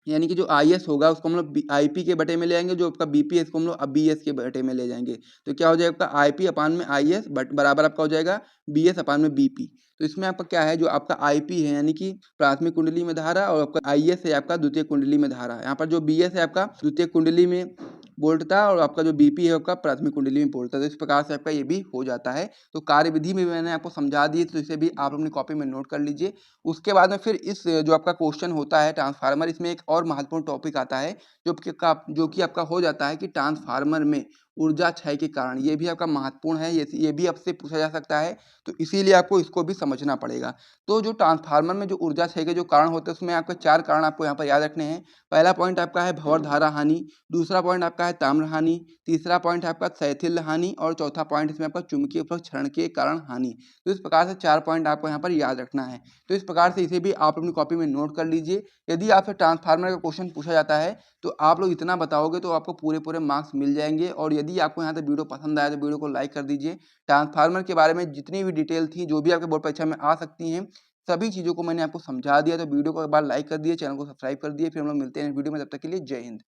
यानी कि जो आईएस होगा उसको हम लोग आईपी के बटे में ले आएंगे, जो आपका बीपी है इसको हम लोग बीएस के बटे में ले जाएंगे। तो क्या हो जाएगा आपका आईपी अपान में आईएस बराबर आपका हो जाएगा बीएस अपान में बीपी। तो इसमें आपका क्या है, जो आपका आईपी है यानी कि प्राथमिक कुंडली में धारा, और आपका आईएस है आपका द्वितीय कुंडली में धारा। यहाँ पर जो बीएस है आपका द्वितीय कुंडली में बोल्टता और आपका जो बीपी है आपका प्राथमिक कुंडली में बोल्टता। तो इस प्रकार से आपका ये भी हो जाता है। तो कार्यविधि में मैंने आपको समझा दी, तो इसे भी आप अपनी कॉपी में नोट कर लीजिए। उसके बाद में फिर इस जो आपका क्वेश्चन होता है ट्रांसफार्मर, इसमें एक और महत्वपूर्ण टॉपिक आता है जो कि आपका हो जाता है कि ट्रांसफार्मर में ऊर्जा क्षय के कारण। ये भी आपका महत्वपूर्ण है, ये भी आपसे पूछा जा सकता है, तो इसीलिए आपको इसको भी समझना पड़ेगा। तो जो ट्रांसफार्मर में जो ऊर्जा क्षय के जो कारण होते हैं उसमें आपके 4 कारण आपको यहाँ पर याद रखने हैं। पहला पॉइंट आपका है भंवर धारा हानि, दूसरा पॉइंट आपका है ताम्र हानि, तीसरा पॉइंट है आपका शैथिल्य हानि, और चौथा पॉइंट इसमें आपका चुंबकीय उपलब्ध क्षरण के कारण हानि। तो इस प्रकार से 4 पॉइंट आपको यहाँ पर याद रखना है। तो इस प्रकार से इसे भी आप अपनी कॉपी में नोट कर लीजिए। यदि आपसे ट्रांसफार्मर का क्वेश्चन पूछा जाता है तो आप लोग इतना बताओगे तो आपको पूरे मार्क्स मिल जाएंगे। और यदि आपको यहाँ तक वीडियो पसंद आया तो वीडियो को लाइक कर दीजिए। ट्रांसफार्मर के बारे में जितनी भी डिटेल थी, जो भी आपके बोर्ड परीक्षा में आ सकती हैं, सभी चीज़ों को मैंने आपको समझा दिया। तो वीडियो को एक बार लाइक कर दिए, चैनल को सब्सक्राइब कर दिए। फिर हम लोग मिलते हैं वीडियो में, तब तक के लिए जय हिंद।